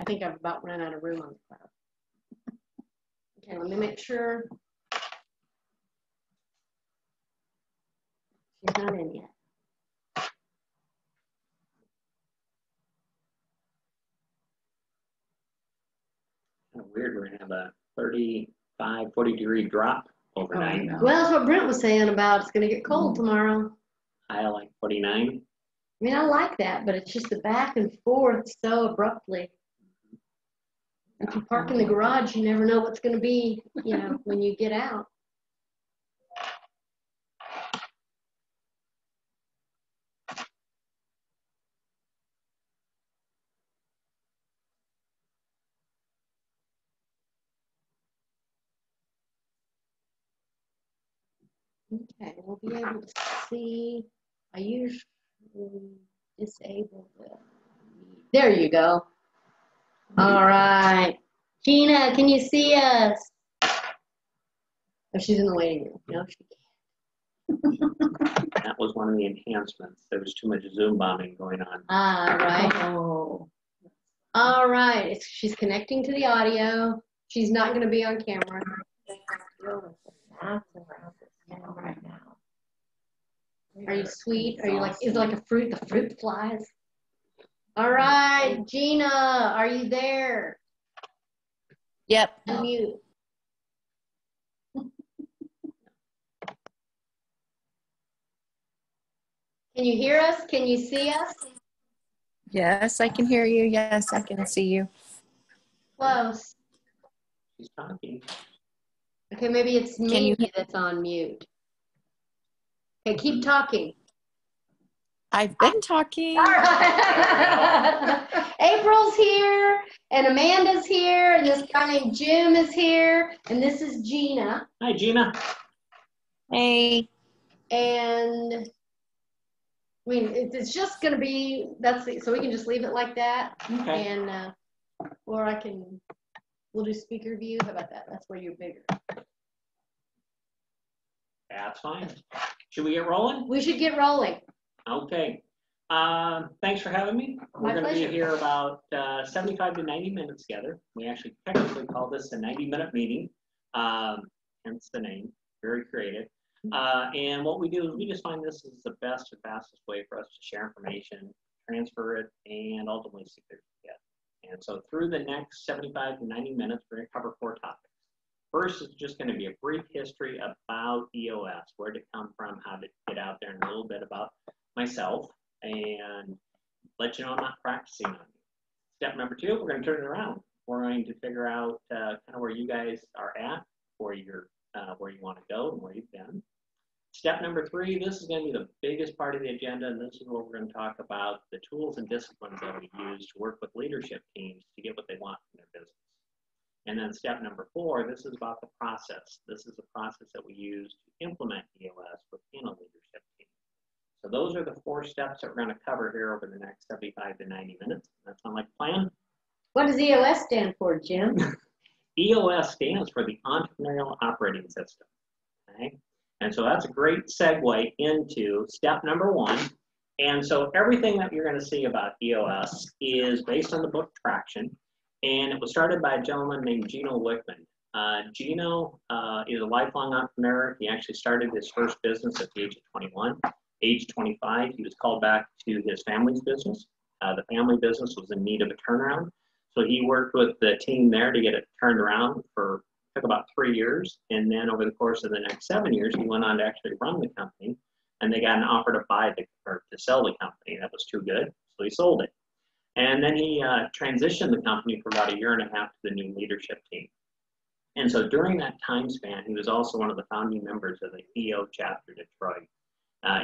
think I've about run out of room on the cloud. Okay, let me make sure. She's not in yet. Kind of weird. We're going to have a 35, 40-degree drop overnight. Well, that's what Brent was saying about it's going to get cold tomorrow. I like 49. I mean, I like that, but it's just the back and forth so abruptly. If you park in the garage, you never know what's going to be, you know, when you get out. Okay, we'll be able to see. I usually disable the. There you go. All right. Gina, can you see us? Oh, she's in the waiting room. No, she can't. That was one of the enhancements. There was too much Zoom bombing going on. Ah, right. Oh. All right. She's connecting to the audio. She's not going to be on camera. Right now. Are you sweet? Are you like, is it like a fruit? The fruit flies? All right, Gina, are you there? Yep. Unmute. Can you hear us? Can you see us? Yes, I can hear you. Yes, I can see you. Close. She's talking. Okay, maybe it's me that's on mute. Okay, keep talking. I've been talking. All right. April's here, and Amanda's here, and this guy named Jim is here, and this is Gina. Hi, Gina. Hey. And I mean, it's just going to be, that's it. So we can just leave it like that. Okay. And, or we'll do speaker view. How about that? That's where you're bigger. That's fine. Should we get rolling? We should get rolling. Okay. Thanks for having me. We're going to be here about 75 to 90 minutes together. We actually technically call this a 90-minute meeting, hence the name. Very creative. And what we do is we just find this is the best and fastest way for us to share information, transfer it, and ultimately see it together. And so through the next 75 to 90 minutes, we're going to cover 4 topics. First is just going to be a brief history about EOS, where to come from, how to get out there, and a little bit about myself, and let you know I'm not practicing on you. Step number 2, we're going to turn it around. We're going to figure out kind of where you guys are at, where you want to go, and where you've been. Step number 3, this is going to be the biggest part of the agenda, and this is where we're going to talk about the tools and disciplines that we use to work with leadership teams to get what they want from their business. And then step number 4, this is about the process. This is the process that we use to implement EOS within a leadership team. So those are the 4 steps that we're going to cover here over the next 75 to 90 minutes. That sound like a plan? What does EOS stand for, Jim? EOS stands for the Entrepreneurial Operating System. Okay? And so that's a great segue into step number 1. And so everything that you're going to see about EOS is based on the book Traction. And it was started by a gentleman named Gino Wickman. Gino is a lifelong entrepreneur. He actually started his first business at the age of 21. Age 25, he was called back to his family's business. The family business was in need of a turnaround. So he worked with the team there to get it turned around took about 3 years. And then over the course of the next 7 years, he went on to actually run the company. And they got an offer to sell the company. That was too good, so he sold it. And then he transitioned the company for about 1.5 years to the new leadership team. And so during that time span, he was also one of the founding members of the EO chapter Detroit.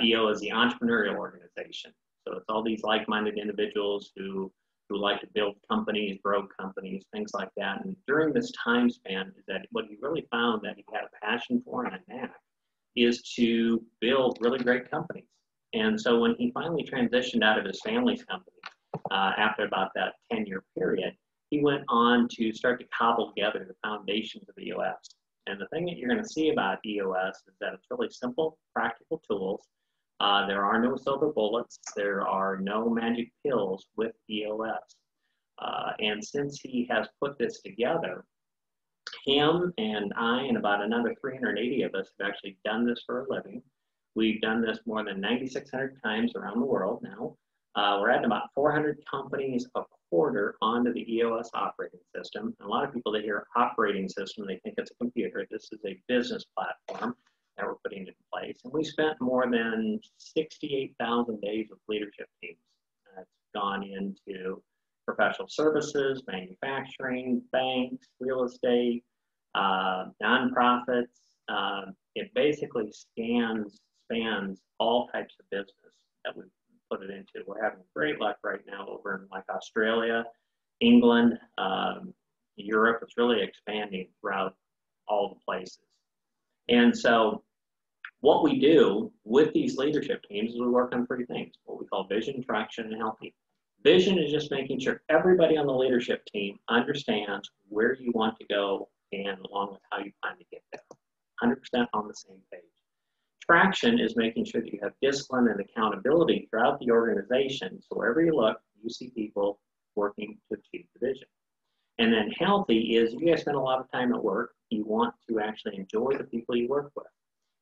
EO is the entrepreneurial organization. So it's all these like-minded individuals who like to build companies, grow companies, things like that. And during this time span, is that what he really found that he had a passion for and a knack is to build really great companies. And so when he finally transitioned out of his family's company, after about that 10-year period, he went on to start to cobble together the foundations of EOS. And the thing that you're going to see about EOS is that it's really simple, practical tools. There are no silver bullets. There are no magic pills with EOS. And since he has put this together, him and I and about another 380 of us have actually done this for a living. We've done this more than 9,600 times around the world now. We're adding about 400 companies a quarter onto the EOS operating system. And a lot of people that hear operating system, they think it's a computer. This is a business platform that we're putting in place. And we spent more than 68,000 days with leadership teams. It's gone into professional services, manufacturing, banks, real estate, nonprofits. It basically spans all types of business that we put it into. We're having great luck right now over in like Australia, England, Europe. It's really expanding throughout all the places. And so what we do with these leadership teams is we work on three things, what we call vision, traction, and healthy. Vision is just making sure everybody on the leadership team understands where you want to go and along with how you plan to get there. 100% on the same page. Traction is making sure that you have discipline and accountability throughout the organization. So wherever you look, you see people working to achieve the vision. And then healthy is you guys spend a lot of time at work. You want to actually enjoy the people you work with.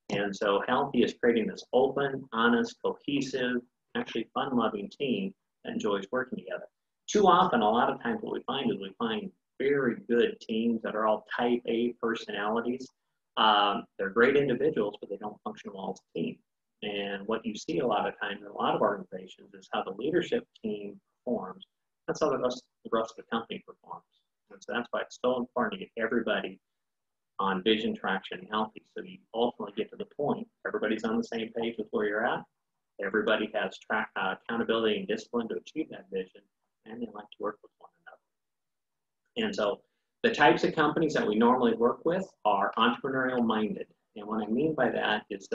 And so healthy is creating this open, honest, cohesive, actually fun-loving team that enjoys working together. Too often, a lot of times what we find is we find very good teams that are all type A personalities. They're great individuals, but they don't function well as a team. And what you see a lot of times in a lot of organizations is how the leadership team performs. That's how the rest of the company performs. And so that's why it's so important to get everybody on vision, traction, and healthy. So you ultimately get to the point. Everybody's on the same page with where you're at. Everybody has accountability and discipline to achieve that vision, and they like to work with one another. And so the types of companies that we normally work with are entrepreneurial minded. And what I mean by that is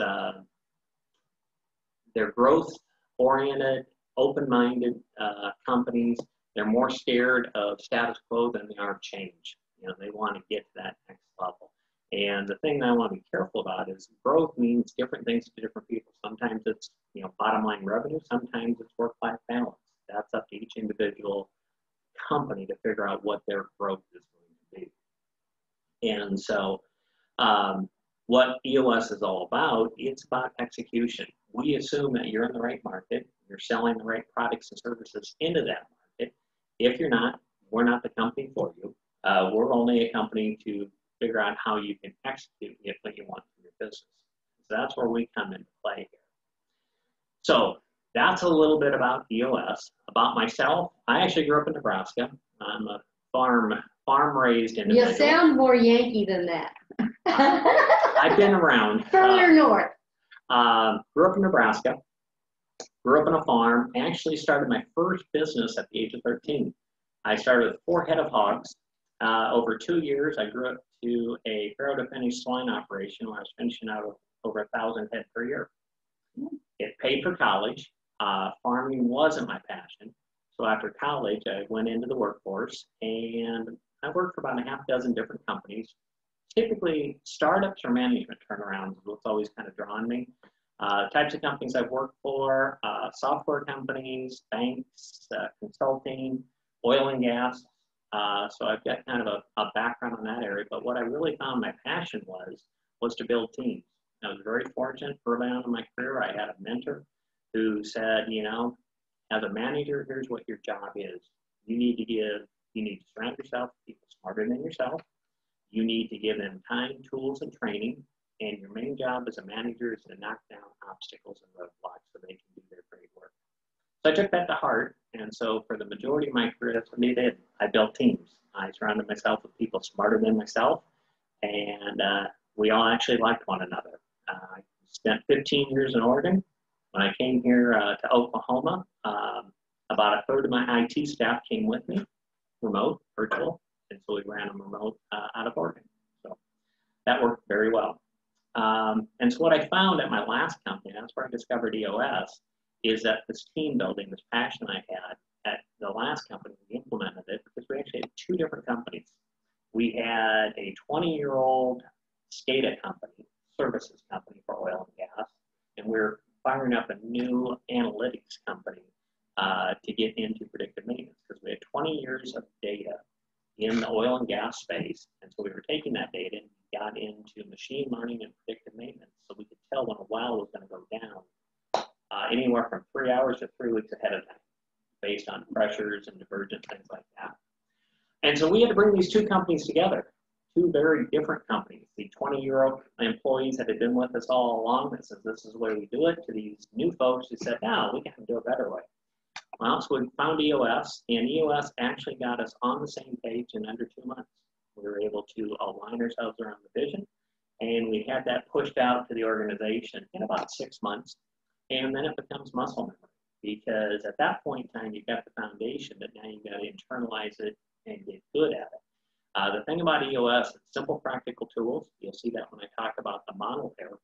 they're growth oriented, open-minded companies. They're more scared of status quo than they are of change. You know, they want to get to that next level. And the thing that I want to be careful about is growth means different things to different people. Sometimes it's, you know, bottom line revenue. Sometimes it's work-life balance. That's up to each individual company to figure out what their growth is going to be. And so what EOS is all about, it's about execution. We assume that you're in the right market, you're selling the right products and services into that market. If you're not, we're not the company for you. We're only a company to figure out how you can execute what you want from your business. So that's where we come into play here. So that's a little bit about EOS. About myself, I actually grew up in Nebraska. I'm a farm-raised individual. You sound more Yankee than that. I've been around. Further north. Grew up in Nebraska. Grew up on a farm. Actually started my first business at the age of 13. I started with 4 head of hogs. Over 2 years, I grew up to a farrow to finish swine operation where I was finishing out over 1,000 head per year. It paid for college. Farming wasn't my passion. So after college, I went into the workforce and I worked for about a half dozen different companies. Typically, startups or management turnarounds is what's always kind of drawn me. Types of companies I've worked for, software companies, banks, consulting, oil and gas. So I've got kind of a background in that area, but what I really found my passion was to build teams. I was very fortunate early on in my career. I had a mentor who said, you know, as a manager, here's what your job is. You need to surround yourself with people smarter than yourself. You need to give them time, tools, and training. And your main job as a manager is to knock down obstacles and roadblocks so they can do their great work. So I took that to heart. And so for the majority of my career, that's what I did. I built teams. I surrounded myself with people smarter than myself. And we all actually liked one another. I spent 15 years in Oregon. When I came here to Oklahoma, about a third of my IT staff came with me, remote, virtual. And so we ran them remote out of Oregon. So that worked very well. And so what I found at my last company, that's where I discovered EOS, is that this team building, this passion I had at the last company, we implemented it because we actually had 2 different companies. We had a 20-year-old SCADA company, services company for oil and gas, and we're firing up a new analytics company to get into predictive maintenance because we had 20 years of data in the oil and gas space. And so we were taking that data and got into machine learning and predictive maintenance so we could tell when a well was going to go down anywhere from 3 hours to 3 weeks ahead of time based on pressures and divergence, things like that. And so we had to bring these two companies together, two very different companies. The 20-year-old employees that had been with us all along that says this is the way we do it, to these new folks who said, no, we can do a better way. Well, so we found EOS, and EOS actually got us on the same page in under 2 months. We were able to align ourselves around the vision, and we had that pushed out to the organization in about 6 months, and then it becomes muscle memory. Because at that point in time, you've got the foundation, but now you've got to internalize it and get good at it. The thing about EOS, it's simple, practical tools. You'll see that when I talk about the model there.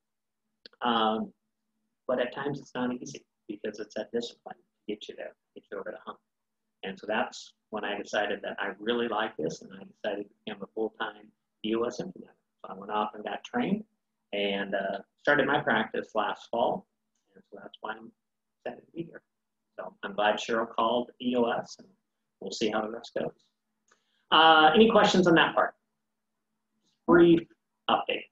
But at times it's not easy because it's that discipline to get you there, get you over the hump. And so that's when I decided that I really like this, and I decided to become a full-time EOS implementer. So I went off and got trained and started my practice last fall. And so that's why I'm excited to be here. So I'm glad Cheryl called EOS, and we'll see how the rest goes. Any questions on that part? Brief update.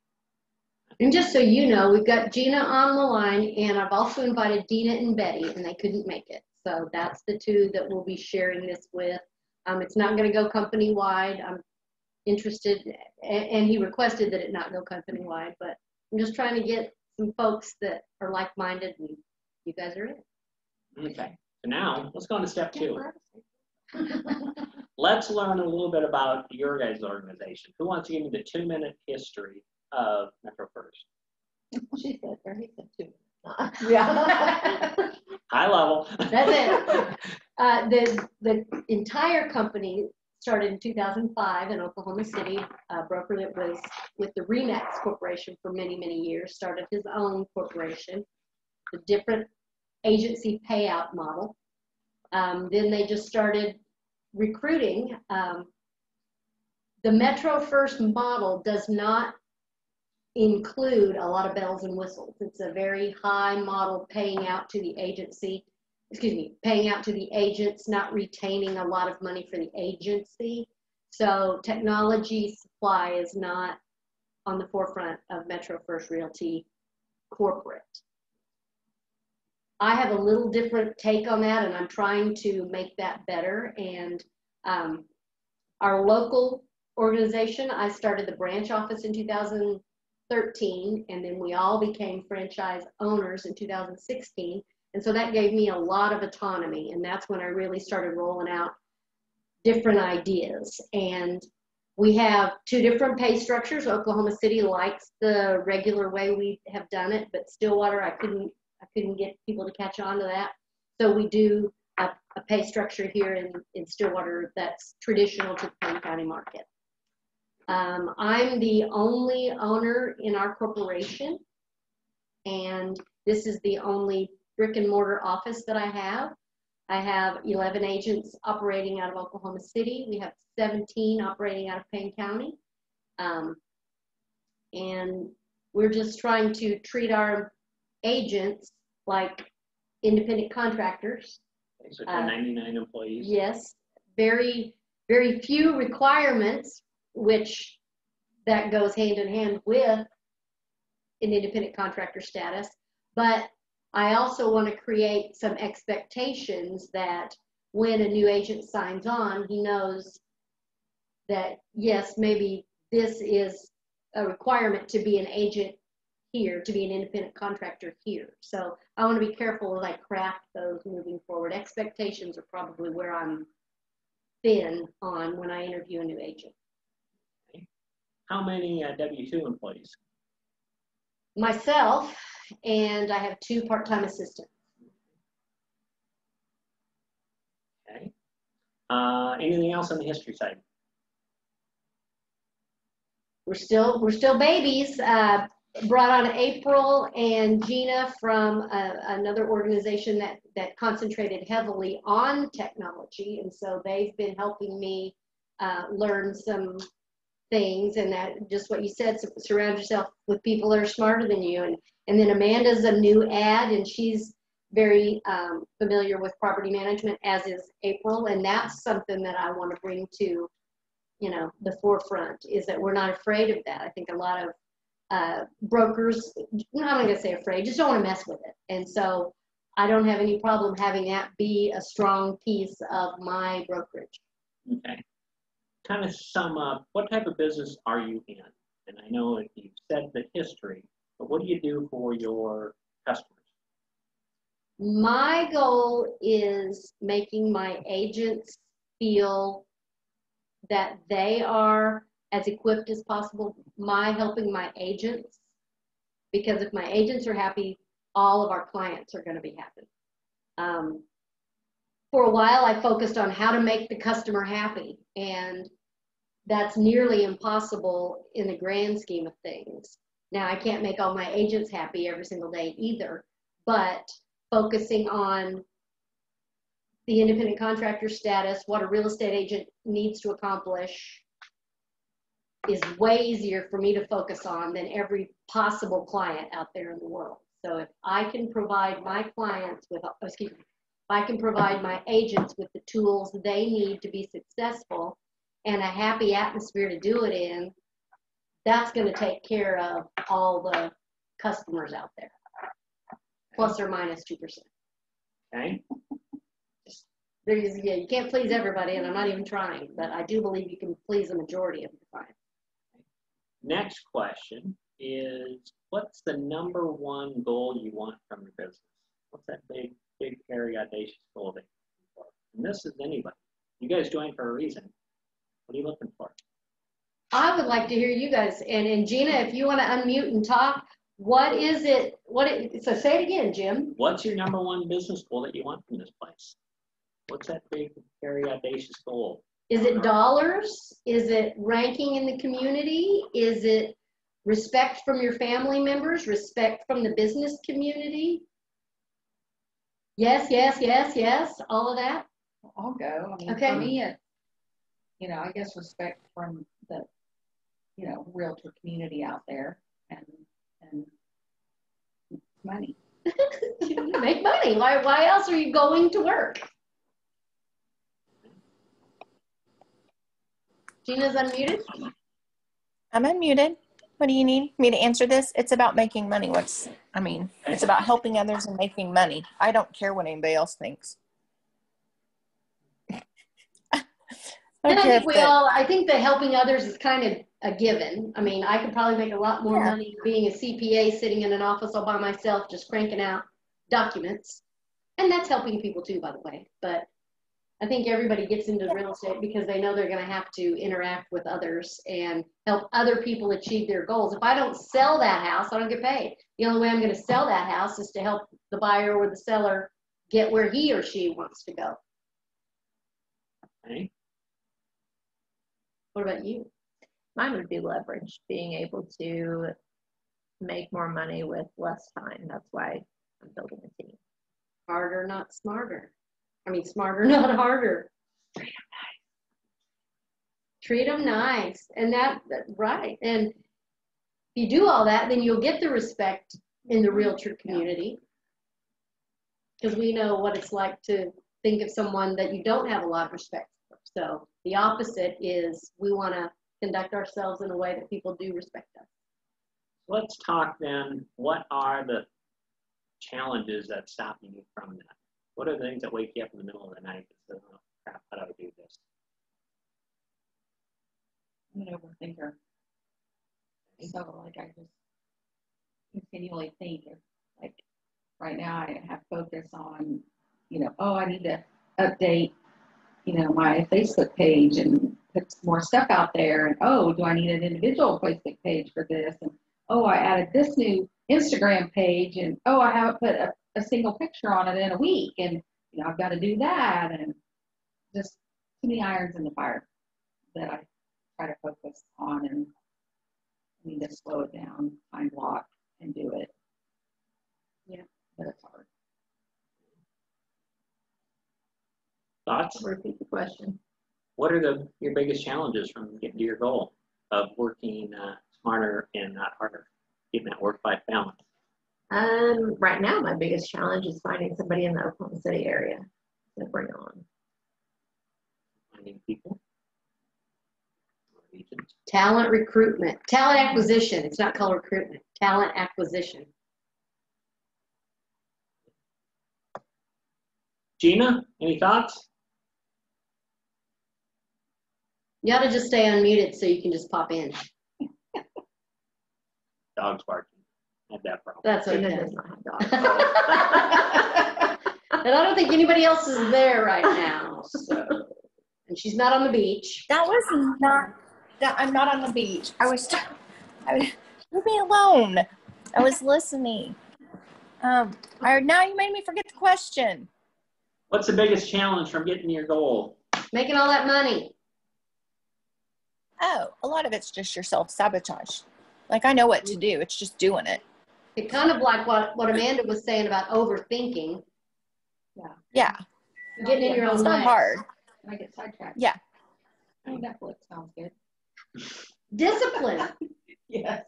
And just so you know, we've got Gina on the line, and I've also invited Dina and Betty, and they couldn't make it. So that's the two that we'll be sharing this with. It's not going to go company-wide. I'm interested, and he requested that it not go company-wide, but I'm just trying to get some folks that are like-minded, and you guys are in. Okay, so now let's go on to step 2. Let's learn a little bit about your guys' organization. Who wants to give me the 2-minute history of Metro First? She said, or he said 2 minutes. Yeah. High level. That's it. The entire company started in 2005 in Oklahoma City. A broker that was with the Remax Corporation for many, many years started his own corporation, a different agency payout model. Then they just started recruiting. The Metro First model does not include a lot of bells and whistles. It's a very high model, paying out to the agency, paying out to the agents, not retaining a lot of money for the agency. So technology supply is not on the forefront of Metro First Realty corporate. I have a little different take on that, and I'm trying to make that better. And our local organization, I started the branch office in 2013, and then we all became franchise owners in 2016. And so that gave me a lot of autonomy, and that's when I really started rolling out different ideas. And we have 2 different pay structures. Oklahoma City likes the regular way we have done it, but Stillwater, I couldn't get people to catch on to that. So we do a pay structure here in Stillwater that's traditional to the Plain County market. I'm the only owner in our corporation, and this is the only brick and mortar office that I have. I have 11 agents operating out of Oklahoma City. We have 17 operating out of Payne County. And we're just trying to treat our agents like independent contractors. Okay, so 99 employees. Yes, very, very few requirements, which that goes hand in hand with an independent contractor status. But I also want to create some expectations that when a new agent signs on, he knows that, yes, maybe this is a requirement to be an agent here, to be an independent contractor here. So I want to be careful as I craft those moving forward. Expectations are probably where I'm thin on when I interview a new agent. Okay. How many W-2 employees? Myself, and I have 2 part-time assistants. Okay. Anything else on the history side? We're still babies. Brought on April and Gina from another organization that concentrated heavily on technology, and so they've been helping me learn some things. And that, just what you said, surround yourself with people that are smarter than you. And then Amanda's a new ad, and she's very familiar with property management, as is April, and that's something that I want to bring to, you know, the forefront, is that we're not afraid of that. I think a lot of brokers, I'm not going to say afraid, just don't want to mess with it. And so I don't have any problem having that be a strong piece of my brokerage. Okay. Kind of sum up, what type of business are you in? And I know you've said the history, but what do you do for your customers? My goal is making my agents feel that they are as equipped as possible. Helping my agents, because if my agents are happy, all of our clients are going to be happy. For a while, I focused on how to make the customer happy, and that's nearly impossible in the grand scheme of things. Now, I can't make all my agents happy every single day either, but focusing on the independent contractor status, what a real estate agent needs to accomplish, is way easier for me to focus on than every possible client out there in the world. So if I can provide my clients with, if I can provide my agents with the tools they need to be successful and a happy atmosphere to do it in, that's going to take care of all the customers out there, plus or minus 2%. Okay. Yeah, you can't please everybody, and I'm not even trying, but I do believe you can please the majority of your clients. Next question is, what's the #1 goal you want from your business? What's that big, hairy, audacious goal that you're looking for? And this is anybody. You guys joined for a reason. What are you looking for? I would like to hear you guys, and Gina, if you want to unmute and talk, what is it, so say it again, Jim. What's your #1 business goal that you want from this place? What's that big, hairy, audacious goal? Is it dollars? Is it ranking in the community? Is it respect from your family members? Respect from the business community? Yes, yes, yes, yes, all of that? I'll go. I mean, Okay. For me, it, you know, I guess respect from the, you know, realtor community out there, and money. Make money. Why else are you going to work? Gina's unmuted. I'm unmuted. What do you need me to answer this? It's about making money. It's about helping others and making money. I don't care what anybody else thinks. And I think that helping others is kind of a given. I mean, I could probably make a lot more money being a CPA sitting in an office all by myself, just cranking out documents. And that's helping people too, by the way. But I think everybody gets into real estate because they know they're going to have to interact with others and help other people achieve their goals. If I don't sell that house, I don't get paid. The only way I'm going to sell that house is to help the buyer or the seller get where he or she wants to go. Okay. What about you? Mine would be leverage, being able to make more money with less time. That's why I'm building a team. Harder, not smarter. I mean, smarter, not harder. Treat them nice. And that's right. And if you do all that, then you'll get the respect in the realtor community. Because we know what it's like to think of someone that you don't have a lot of respect for. So the opposite is we want to conduct ourselves in a way that people do respect us. Let's talk then, what are the challenges that stop you from that? What are the things that wake you up in the middle of the night that say, oh, crap, how do I do this? I'm an overthinker. So, like, I just continually think, like, right now I have focus on, you know, oh, I need to update, you know, my Facebook page and put more stuff out there. And, oh, do I need an individual Facebook page for this? And, oh, I added this new Instagram page. And, oh, I haven't put a single picture on it in a week. And, you know, I've got to do that. And just too many irons in the fire that I try to focus on, and I need to slow it down, time block, and do it. Yeah, but it's hard. Thoughts? Repeat the question. What are your biggest challenges from getting to your goal of working smarter and not harder, getting that work-life balance? Right now, my biggest challenge is finding somebody in the Oklahoma City area to bring on. Finding people. Agents. Talent recruitment, talent acquisition. It's not called recruitment, talent acquisition. Gina, any thoughts? You ought to just stay unmuted so you can just pop in. Dogs barking. Had that problem. That's Gina okay. does not have dogs. And I don't think anybody else is there right now. So, and she's not on the beach. That was not, that I'm not on the beach. Leave me alone. I was listening. Now you made me forget the question. What's the biggest challenge from getting to your goal? Making all that money. Oh, a lot of it's just your self-sabotage. Like, I know what to do. It's just doing it. It's kind of like what Amanda was saying about overthinking. Yeah. Getting in your own It's not way. hard. I get sidetracked. Yeah. Oh, Netflix sounds good. Discipline. Yes.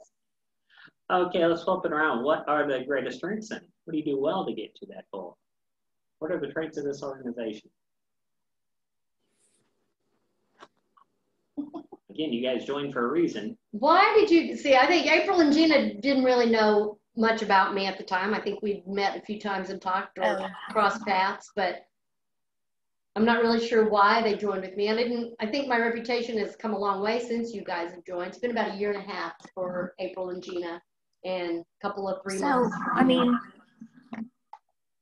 Okay, let's flip it around. What are the greatest strengths then? What do you do well to get to that goal? What are the traits of this organization? Again, you guys joined for a reason. Why did you see? I think April and Gina didn't really know much about me at the time. I think we'd met a few times and talked or crossed paths, but I'm not really sure why they joined with me. I think my reputation has come a long way since you guys have joined. It's been about 1.5 years for April and Gina, and a couple of 3 months. I mean,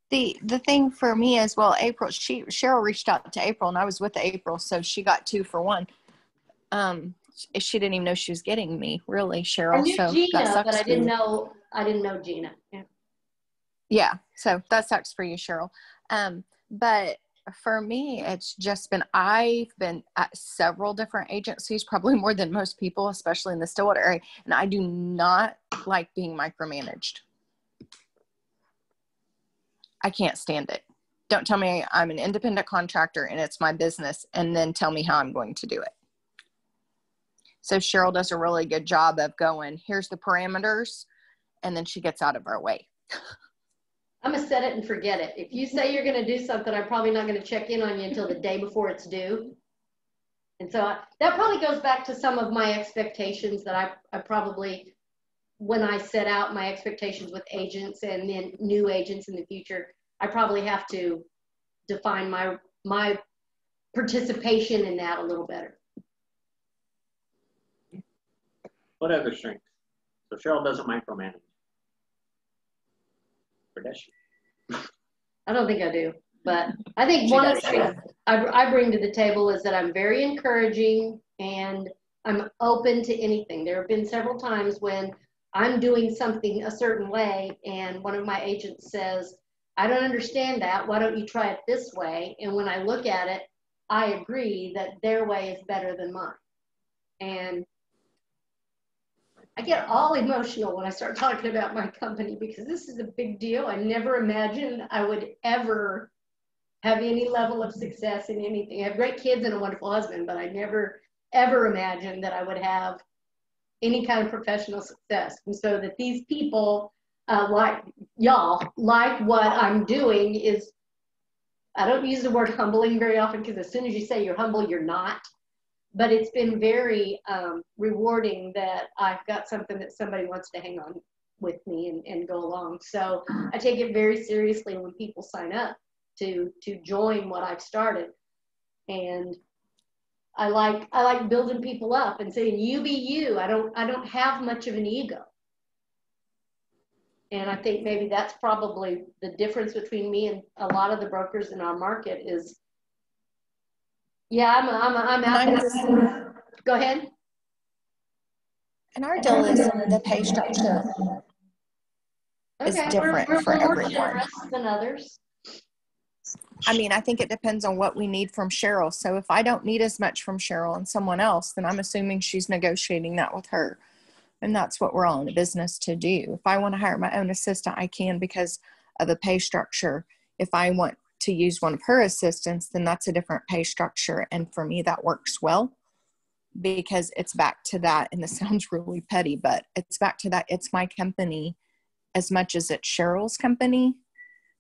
the thing for me as well, Cheryl reached out to April, and I was with April, so she got 2 for 1. She didn't even know she was getting me, really, Cheryl. I knew so Gina, that sucks but I didn't for you. know Gina. Yeah, so that sucks for you, Cheryl. But for me, it's just been, I've been at several different agencies, probably more than most people, especially in the Stillwater area, and I do not like being micromanaged. I can't stand it. Don't tell me I'm an independent contractor and it's my business, and then tell me how I'm going to do it. So Cheryl does a really good job of going, here's the parameters, and then she gets out of our way. I'm gonna set it and forget it. If you say you're gonna do something, I'm probably not gonna check in on you until the day before it's due. And so that probably goes back to some of my expectations that I probably, when I set out my expectations with agents and then new agents in the future, I probably have to define my participation in that a little better. What other strengths? So Cheryl doesn't micromanage. Or does she? I don't think I do, but I think one of the things I bring to the table is that I'm very encouraging and I'm open to anything. There have been several times when I'm doing something a certain way and one of my agents says, I don't understand that. Why don't you try it this way? And when I look at it, I agree that their way is better than mine. And I get all emotional when I start talking about my company because this is a big deal. I never imagined I would ever have any level of success in anything. I have great kids and a wonderful husband, but I never, ever imagined that I would have any kind of professional success. And so that these people like y'all, like what I'm doing is, I don't use the word humbling very often because as soon as you say you're humble, you're not. But it's been very rewarding that I've got something that somebody wants to hang on with me and go along. So I take it very seriously when people sign up to join what I've started. And I like building people up and saying, you be you. I don't have much of an ego. And I think maybe that's probably the difference between me and a lot of the brokers in our market is, yeah, I'm out there. Go ahead. And our deal is the pay structure is different we're for more everyone. generous than others. I mean, I think it depends on what we need from Cheryl. So if I don't need as much from Cheryl and someone else, then I'm assuming she's negotiating that with her. And that's what we're all in a business to do. If I want to hire my own assistant, I can because of a pay structure. If I want to use one of her assistants, then that's a different pay structure. And for me, that works well because it's back to that. And this sounds really petty, but it's back to that. It's my company as much as it's Cheryl's company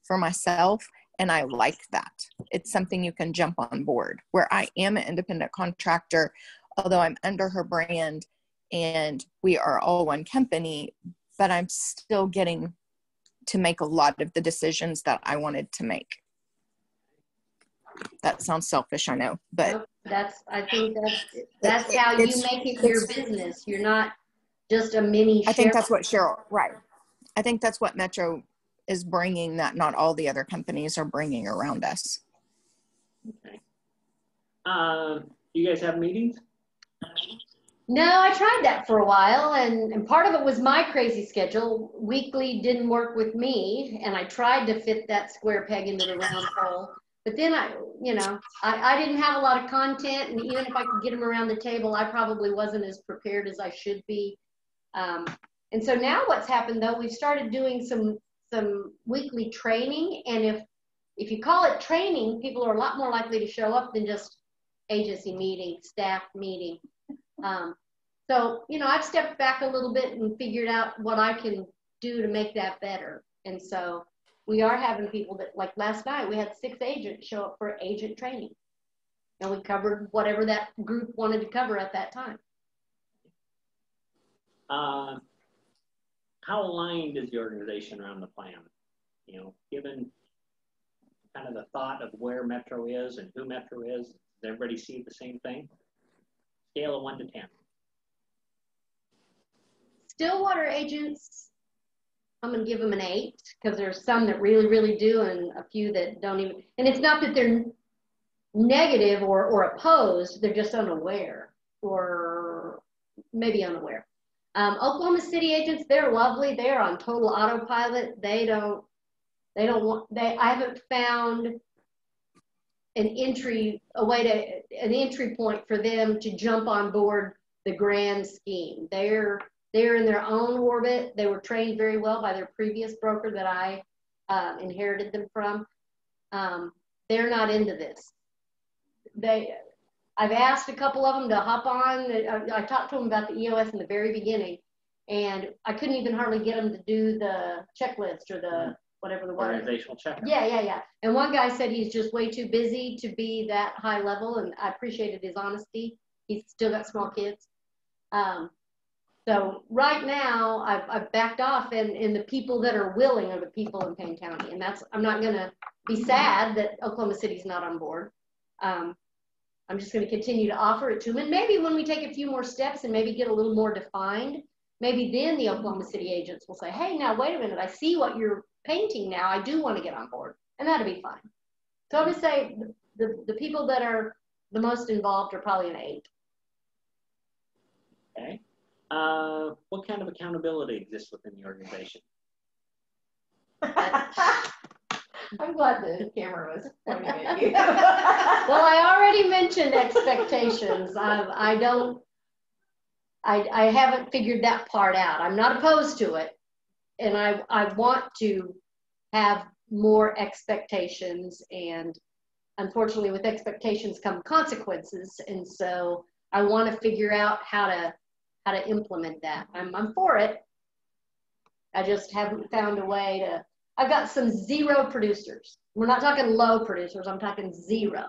for myself. And I like that. It's something you can jump on board, where I am an independent contractor, although I'm under her brand and we are all one company, but I'm still getting to make a lot of the decisions that I wanted to make. That sounds selfish, I know, but I think that's how you make it your business. You're not just a mini. I think that's what Cheryl, right. I think that's what Metro is bringing that not all the other companies are bringing around us. Okay. You guys have meetings? No, I tried that for a while, and part of it was my crazy schedule. Weekly didn't work with me, and I tried to fit that square peg into the round hole. But then I didn't have a lot of content, and even if I could get them around the table, I probably wasn't as prepared as I should be. And so now what's happened, though, we've started doing some weekly training, and if you call it training, people are a lot more likely to show up than just agency meeting, staff meeting. So, I've stepped back a little bit and figured out what I can do to make that better. And so we are having people that, like last night, we had 6 agents show up for agent training. And we covered whatever that group wanted to cover at that time. How aligned is the organization around the plan? Given kind of the thought of where Metro is and who Metro is, does everybody see the same thing? Scale of 1 to 10. Stillwater agents, I'm going to give them an 8, because there's some that really, really do, and a few that don't even. And it's not that they're negative or opposed, they're just unaware, or maybe unaware. Oklahoma City agents, they're lovely. They're on total autopilot. I haven't found an entry point for them to jump on board the grand scheme. They're in their own orbit. They were trained very well by their previous broker that I inherited them from. They're not into this. I've asked a couple of them to hop on. I talked to them about the EOS in the very beginning, and I couldn't even hardly get them to do the checklist or the whatever the word. Organizational checklist. Yeah. And one guy said he's just way too busy to be that high level, and I appreciated his honesty. He's still got small kids. So right now I've backed off, and the people that are willing are the people in Payne County, and I'm not going to be sad that Oklahoma City's not on board. I'm just going to continue to offer it to them. And maybe when we take a few more steps and maybe get a little more defined, maybe then the Oklahoma City agents will say, hey, now wait a minute, I see what you're painting now. I do want to get on board. And that'll be fine. So I'm going to say the people that are the most involved are probably an 8. Okay. What kind of accountability exists within the organization? I'm glad the camera was pointing at you. Well, I already mentioned expectations. I haven't figured that part out. I'm not opposed to it. And I want to have more expectations, and unfortunately with expectations come consequences. And so I want to figure out how to implement that. I'm for it. I just haven't found a way to. I've got some 0 producers. We're not talking low producers. I'm talking 0.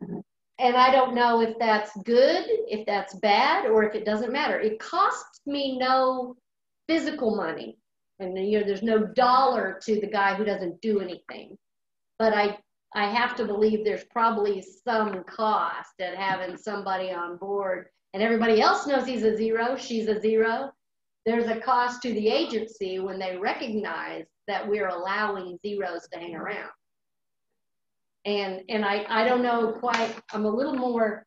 And I don't know if that's good, if that's bad, or if it doesn't matter. It costs me no physical money. And there's no dollar to the guy who doesn't do anything. But I have to believe there's probably some cost at having somebody on board. And everybody else knows he's a 0, she's a 0. There's a cost to the agency when they recognize that we're allowing 0s to hang around. And I don't know quite, I'm a little more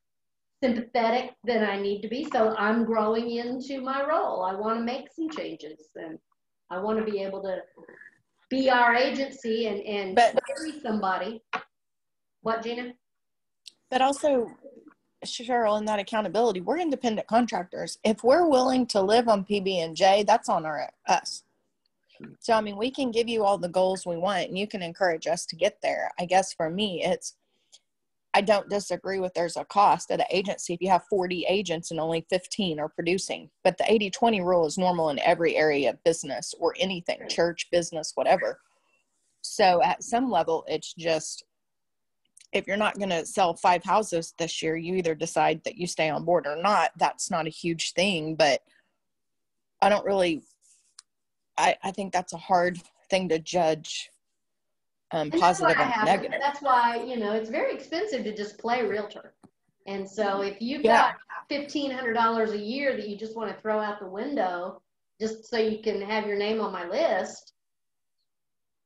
sympathetic than I need to be. So I'm growing into my role. I want to make some changes, and I want to be able to be our agency and carry somebody. What, Gina? But also, Cheryl, in that accountability, we're independent contractors. If we're willing to live on PB&J, that's on us. So, I mean, we can give you all the goals we want, and you can encourage us to get there. I guess for me, I don't disagree with there's a cost at an agency if you have 40 agents and only 15 are producing. But the 80-20 rule is normal in every area of business or anything, church, business, whatever. So at some level, it's just, if you're not going to sell 5 houses this year, you either decide that you stay on board or not. That's not a huge thing, but I don't really, I think that's a hard thing to judge. Positive and negative. That's why, you know, it's very expensive to just play realtor. And so if you've got $1,500 a year that you just want to throw out the window just so you can have your name on my list,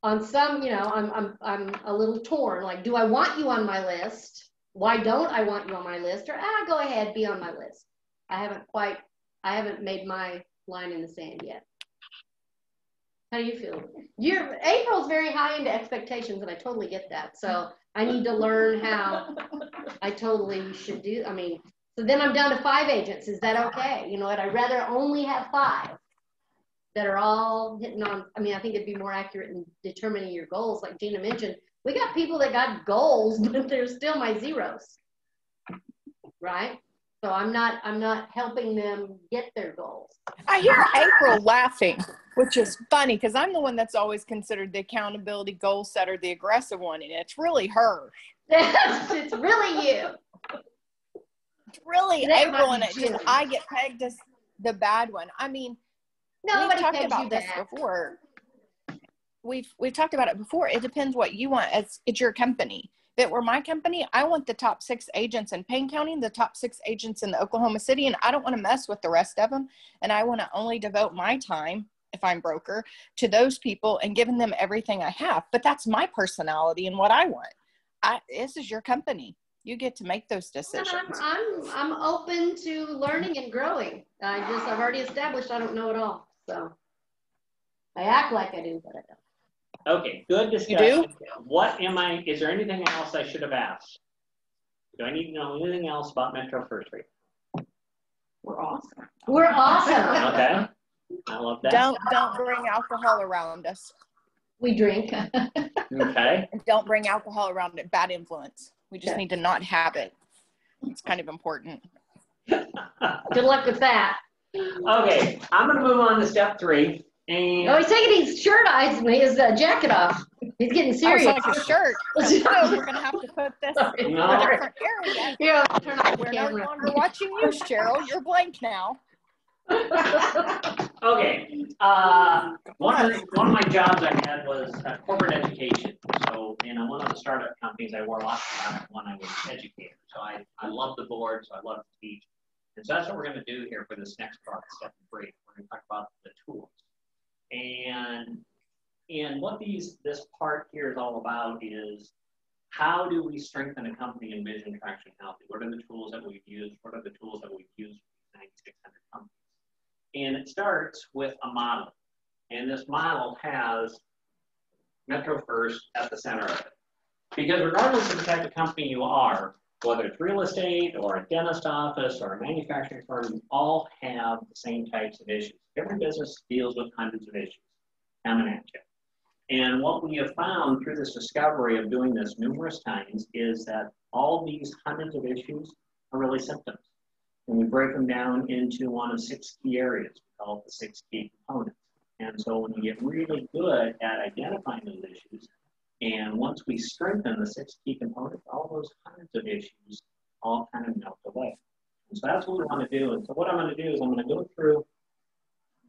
on some, you know, I'm a little torn. Like, do I want you on my list? Why don't I want you on my list? Or go ahead, be on my list. I haven't made my line in the sand yet. How do you feel? April's very high into expectations, and I totally get that. So I need to learn how I totally should do. I mean, so then I'm down to 5 agents. Is that okay? You know what? I'd rather only have 5 that are all hitting on. I mean, I think it'd be more accurate in determining your goals. Like Gina mentioned, we got people that got goals, but they're still my zeros, right? So I'm not helping them get their goals. I hear April laughing, which is funny because I'm the one that's always considered the accountability goal setter, the aggressive one, and it's really her. It's really you. It's really April, and I get pegged as the bad one. I mean, nobody we've talked pegs about you this back. before. We've talked about it before. It depends what you want. It's your company. If it were my company, I want the top 6 agents in Payne County, the top 6 agents in the Oklahoma City, and I don't want to mess with the rest of them. And I want to only devote my time, if I'm broker, to those people and giving them everything I have. But that's my personality and what I want. This is your company. You get to make those decisions. I'm open to learning and growing. I've already established I don't know it all. So I act like I do, but I don't. Okay, good discussion. Is there anything else I should have asked? Do I need to know anything else about Metro First Rate? We're awesome. We're awesome. Okay, I love that. Don't bring alcohol around us. We drink. Okay. And don't bring alcohol around it. Bad influence. We just need to not have it. It's kind of important. Good luck with that. Okay, I'm going to move on to step 3. And he's taking his jacket off. He's getting serious. Like a shirt. So we're going to have to put this in a different area. Yeah, turn off the We're camera. no longer watching you, Cheryl. You're blank now. Okay. One of my jobs I had was corporate education. So, one of the startup companies, I wore lots of hats when I was an educator. So I love the board, so I love to teach. And so that's what we're going to do here for this next part, step 3. We're going to talk about the tools. And what this part here is all about is how do we strengthen a company in vision, traction, healthy? What are the tools that we've used? What are the tools that we've used for 9,600 companies? And it starts with a model. And this model has Metro First at the center of it. Because regardless of the type of company you are, whether it's real estate or a dentist office or a manufacturing firm, you all have the same types of issues. Every business deals with hundreds of issues coming at you. And what we have found through this discovery of doing this numerous times is that all these hundreds of issues are really symptoms. And we break them down into one of 6 key areas. We call it the 6 key components. And so when we get really good at identifying those issues, and once we strengthen the 6 key components, all those hundreds of issues all kind of melt away. And so that's what we want to do. And so what I'm going to do is I'm going to go through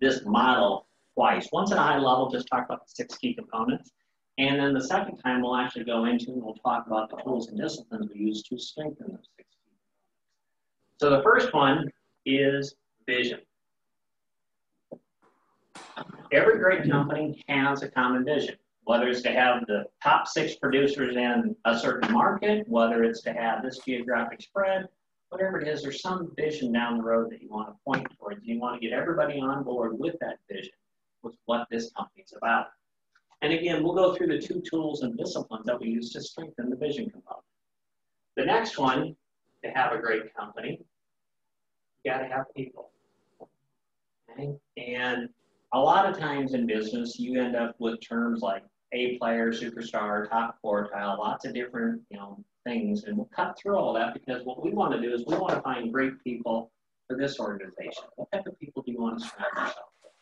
this model twice. Once at a high level, just talk about the 6 key components. And then the second time, we'll actually go into and we'll talk about the tools and disciplines we use to strengthen those 6 key components. So the first one is vision. Every great company has a common vision, whether it's to have the top 6 producers in a certain market, whether it's to have this geographic spread, whatever it is, there's some vision down the road that you want to point towards. You want to get everybody on board with that vision, with what this company's about. And again, we'll go through the 2 tools and disciplines that we use to strengthen the vision component. The next one, to have a great company, you got to have people. Okay? And a lot of times in business, you end up with terms like A player, superstar, top quartile, lots of different, things, and we'll cut through all that because what we want to do is we want to find great people for this organization. What type of people do you want to surround yourself with?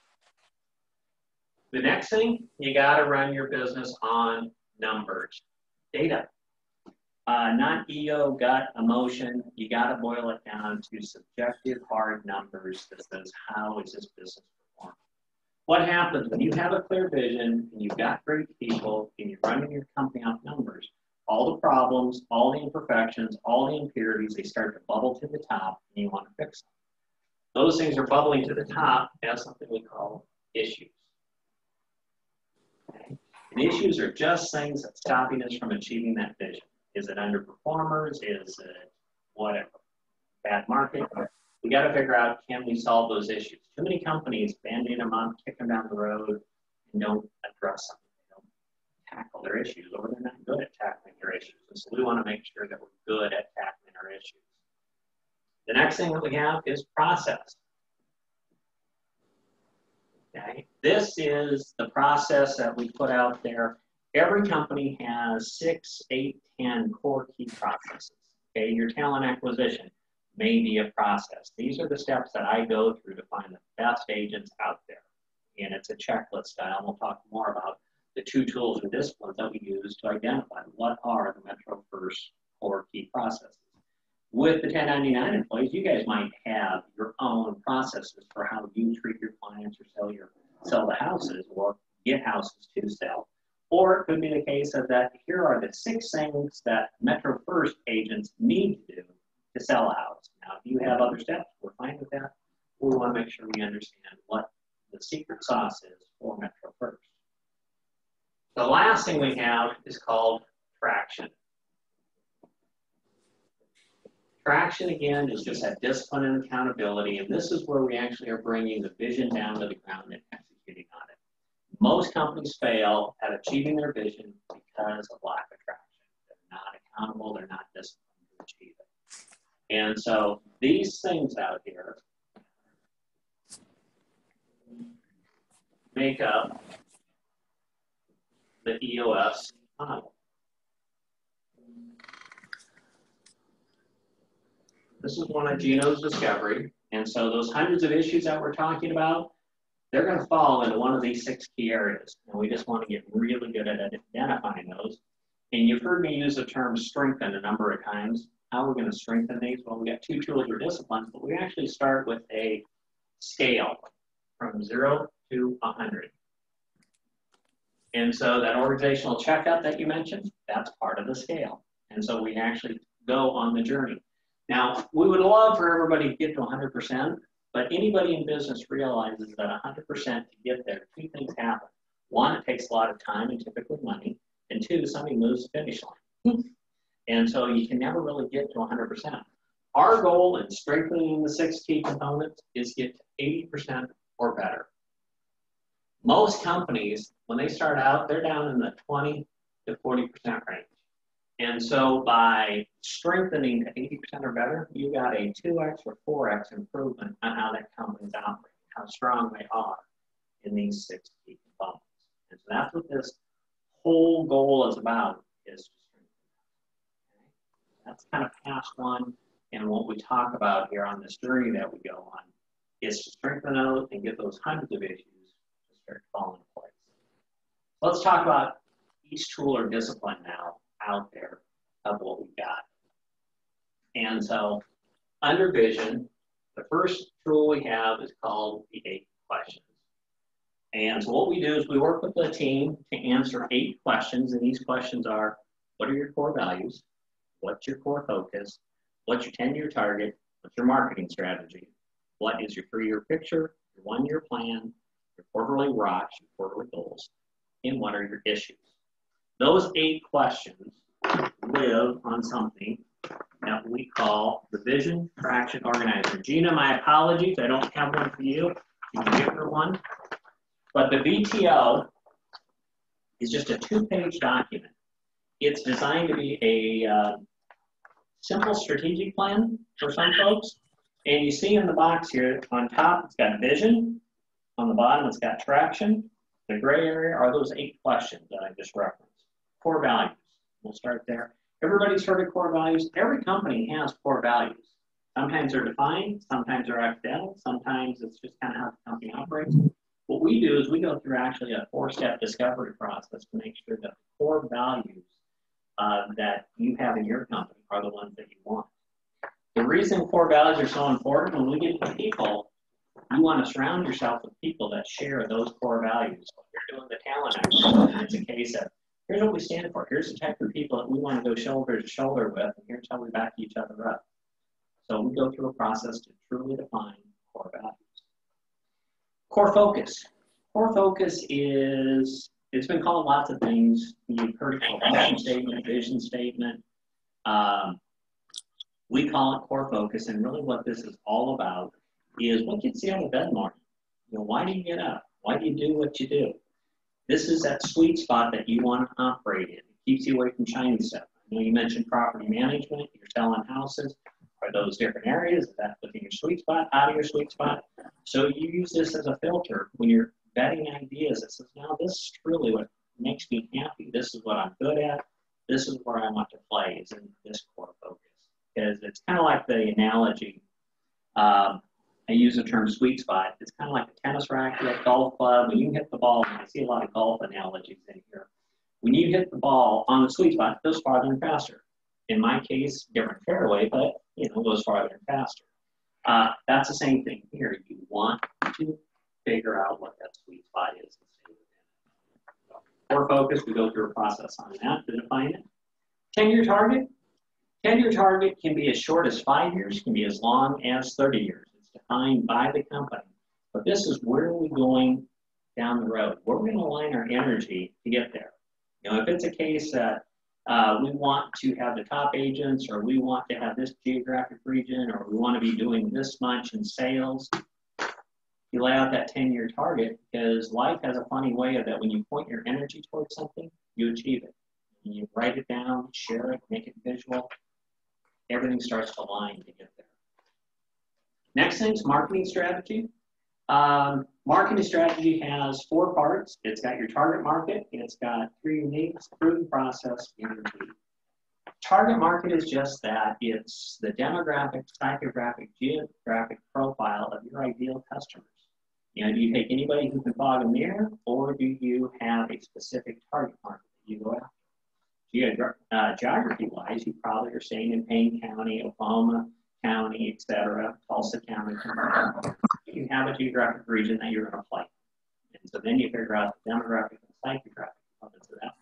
The next thing, you got to run your business on numbers, data. Not ego, gut, emotion. You got to boil it down to subjective, hard numbers that says, how is this business performing? What happens when you have a clear vision and you've got great people and you're running your company off numbers? All the problems, all the imperfections, all the impurities, they start to bubble to the top and you want to fix them. Those things are bubbling to the top as something we call issues. Okay? And issues are just things that's stopping us from achieving that vision. Is it underperformers? Is it whatever? Bad market? We got to figure out, can we solve those issues? Too many companies band-aid them up, kick them down the road, and don't address them. They don't tackle their issues, or they're not good at tackling their issues. And so we want to make sure that we're good at tackling our issues. The next thing that we have is process. Okay, this is the process that we put out there. Every company has 6, 8, 10 core key processes. Okay, your talent acquisition may be a process. These are the steps that I go through to find the best agents out there. And it's a checklist style. We'll talk more about the 2 tools and disciplines that we use to identify what are the Metro First core key processes. With the 1099 employees, you guys might have your own processes for how you treat your clients or sell the houses or get houses to sell. Or it could be the case of that here are the 6 things that Metro First agents need to do to sell a house. Now, if you have other steps, we're fine with that. We want to make sure we understand what the secret sauce is for Metro First. The last thing we have is called traction. Traction, again, is just that discipline and accountability, and this is where we actually are bringing the vision down to the ground and executing on it. Most companies fail at achieving their vision because of lack of traction. They're not accountable, they're not disciplined to achieve it. And so these things out here make up the EOS model. This is one of Gino's discovery. And so those hundreds of issues that we're talking about, they're going to fall into one of these 6 key areas. And we just want to get really good at identifying those. And you've heard me use the term strengthen a number of times. How are we going to strengthen these? Well, we got 2 tools or disciplines, but we actually start with a scale from 0 to 100. And so that organizational checkup that you mentioned, that's part of the scale. And so we actually go on the journey. Now, we would love for everybody to get to 100%, but anybody in business realizes that 100% to get there, 2 things happen. 1, it takes a lot of time and typically money. And 2, somebody moves the finish line. And so you can never really get to 100%. Our goal in strengthening the 6 key components is get to 80% or better. Most companies, when they start out, they're down in the 20 to 40% range. And so by strengthening to 80% or better, you got a 2x or 4x improvement on how that company's operating, how strong they are in these 6 key components. And so that's what this whole goal is about, is to strengthen. Okay? That's kind of past one, and what we talk about here on this journey that we go on is to strengthen those and get those hundreds of issues to start falling in place. Let's talk about each tool or discipline now out there of what we got. And so under vision, the first tool we have is called the 8 questions. And so what we do is we work with the team to answer 8 questions, and these questions are, what are your core values? What's your core focus? What's your 10-year target? What's your marketing strategy? What is your 3-year picture, your 1-year plan, your quarterly rocks, your quarterly goals, and what are your issues? Those 8 questions live on something that we call the Vision Traction Organizer. Gina, my apologies, I don't have one for you. You can give her one. But the VTO is just a 2-page document. It's designed to be a simple strategic plan for some folks. And you see in the box here, on top, it's got vision. On the bottom, it's got traction. The gray area are those 8 questions that I just referenced. Core values. We'll start there. Everybody's heard of core values. Every company has core values. Sometimes they're defined, sometimes they're accidental, sometimes it's just kind of how the company operates. What we do is we go through actually a 4-step discovery process to make sure that the core values that you have in your company are the ones that you want. The reason core values are so important, when we get to people, you want to surround yourself with people that share those core values. So if you're doing the talent acquisition, it's a case of, here's what we stand for. Here's the type of people that we want to go shoulder to shoulder with, and here's how we back each other up. So we go through a process to truly define core values. Core focus. Core focus is, it's been called lots of things. You've heard it called mission statement, vision statement. We call it core focus, and really what this is all about is what gets you out of bed morning. You know, why do you get up? Why do you do what you do? This is that sweet spot that you want to operate in. It keeps you away from shiny stuff. I know you mentioned property management. You're selling houses. Are those different areas? Is that within your sweet spot, out of your sweet spot? So you use this as a filter when you're vetting ideas that says, now this is truly what makes me happy. This is what I'm good at. This is where I want to play, is in this core focus. Because it's kind of like the analogy, I use the term sweet spot. It's kind of like a tennis racket, a golf club. When you hit the ball, and I see a lot of golf analogies in here. When you hit the ball on the sweet spot, it goes farther and faster. In my case, different fairway, but it goes farther and faster. That's the same thing here. You want to figure out what that sweet spot is and stay within it. So, core focus, we go through a process on that to define it. 10-year target. 10-year target can be as short as 5 years, can be as long as 30 years. It's defined by the company. But this is where we're going down the road. Where we're going to align our energy to get there. You know, if it's a case that we want to have the top agents, or we want to have this geographic region, or we want to be doing this much in sales, you lay out that 10-year target, because life has a funny way of that when you point your energy towards something, you achieve it. And you write it down, share it, make it visual. Everything starts to align to get there. Next thing is marketing strategy. Marketing strategy has 4 parts. It's got your target market. It's got 3 uniques, proven process, and routine. Target market is just that. It's the demographic, psychographic, geographic profile of your ideal customers. You know, do you take anybody who can fog a mirror, or do you have a specific target market that you go after? Geography-wise, you probably are staying in Payne County, Oklahoma County, etc., Tulsa County. You have a geographic region that you're going to play. And so then you figure out the demographic and psychographic components of that.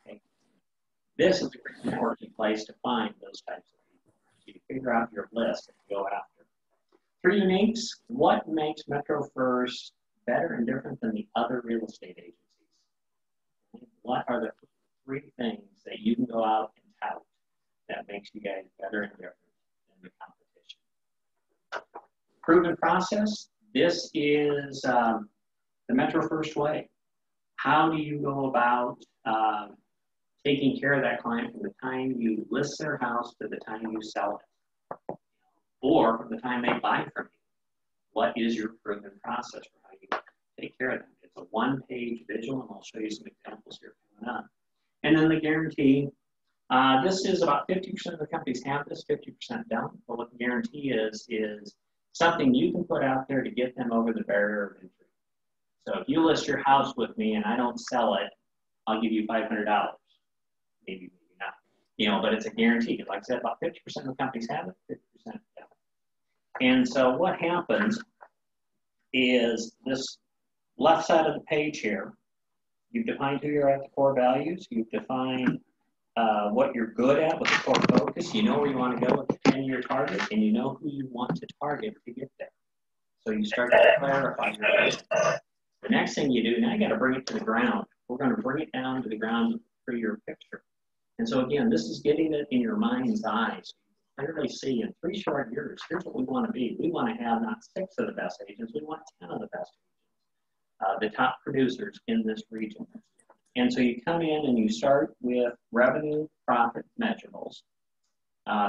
Okay. This is an important place to find those types of people. So you figure out your list and go after. 3 uniques. What makes Metro First better and different than the other real estate agencies? What are the 3 things that you can go out and tout that makes you guys better and different than the competition? Proven process. This is the Metro First way. How do you go about taking care of that client from the time you list their house to the time you sell it? Or from the time they buy from you? What is your proven process for how you take care of them? It's a 1-page visual, and I'll show you some examples here coming up. And then the guarantee. This is about 50% of the companies have this, 50% don't. But what the guarantee is something you can put out there to get them over the barrier of entry. So if you list your house with me and I don't sell it, I'll give you $500. Maybe, maybe not. You know, but it's a guarantee. Like I said, about 50% of the companies have it, 50% don't. And so what happens is this left side of the page here, you've defined who you're at, the core values. You've defined what you're good at with the core focus. You know where you want to go with the 10-year target, and you know who you want to target to get there. So you start to clarify your business. The next thing you do, now you got to bring it to the ground. We're going to bring it down to the ground for your picture. And so again, this is getting it in your mind's eye. So you clearly see in 3 short years, here's what we want to be. We want to have not 6 of the best agents, we want 10 of the best agents, the top producers in this region. And so you come in and you start with revenue, profit, measurables,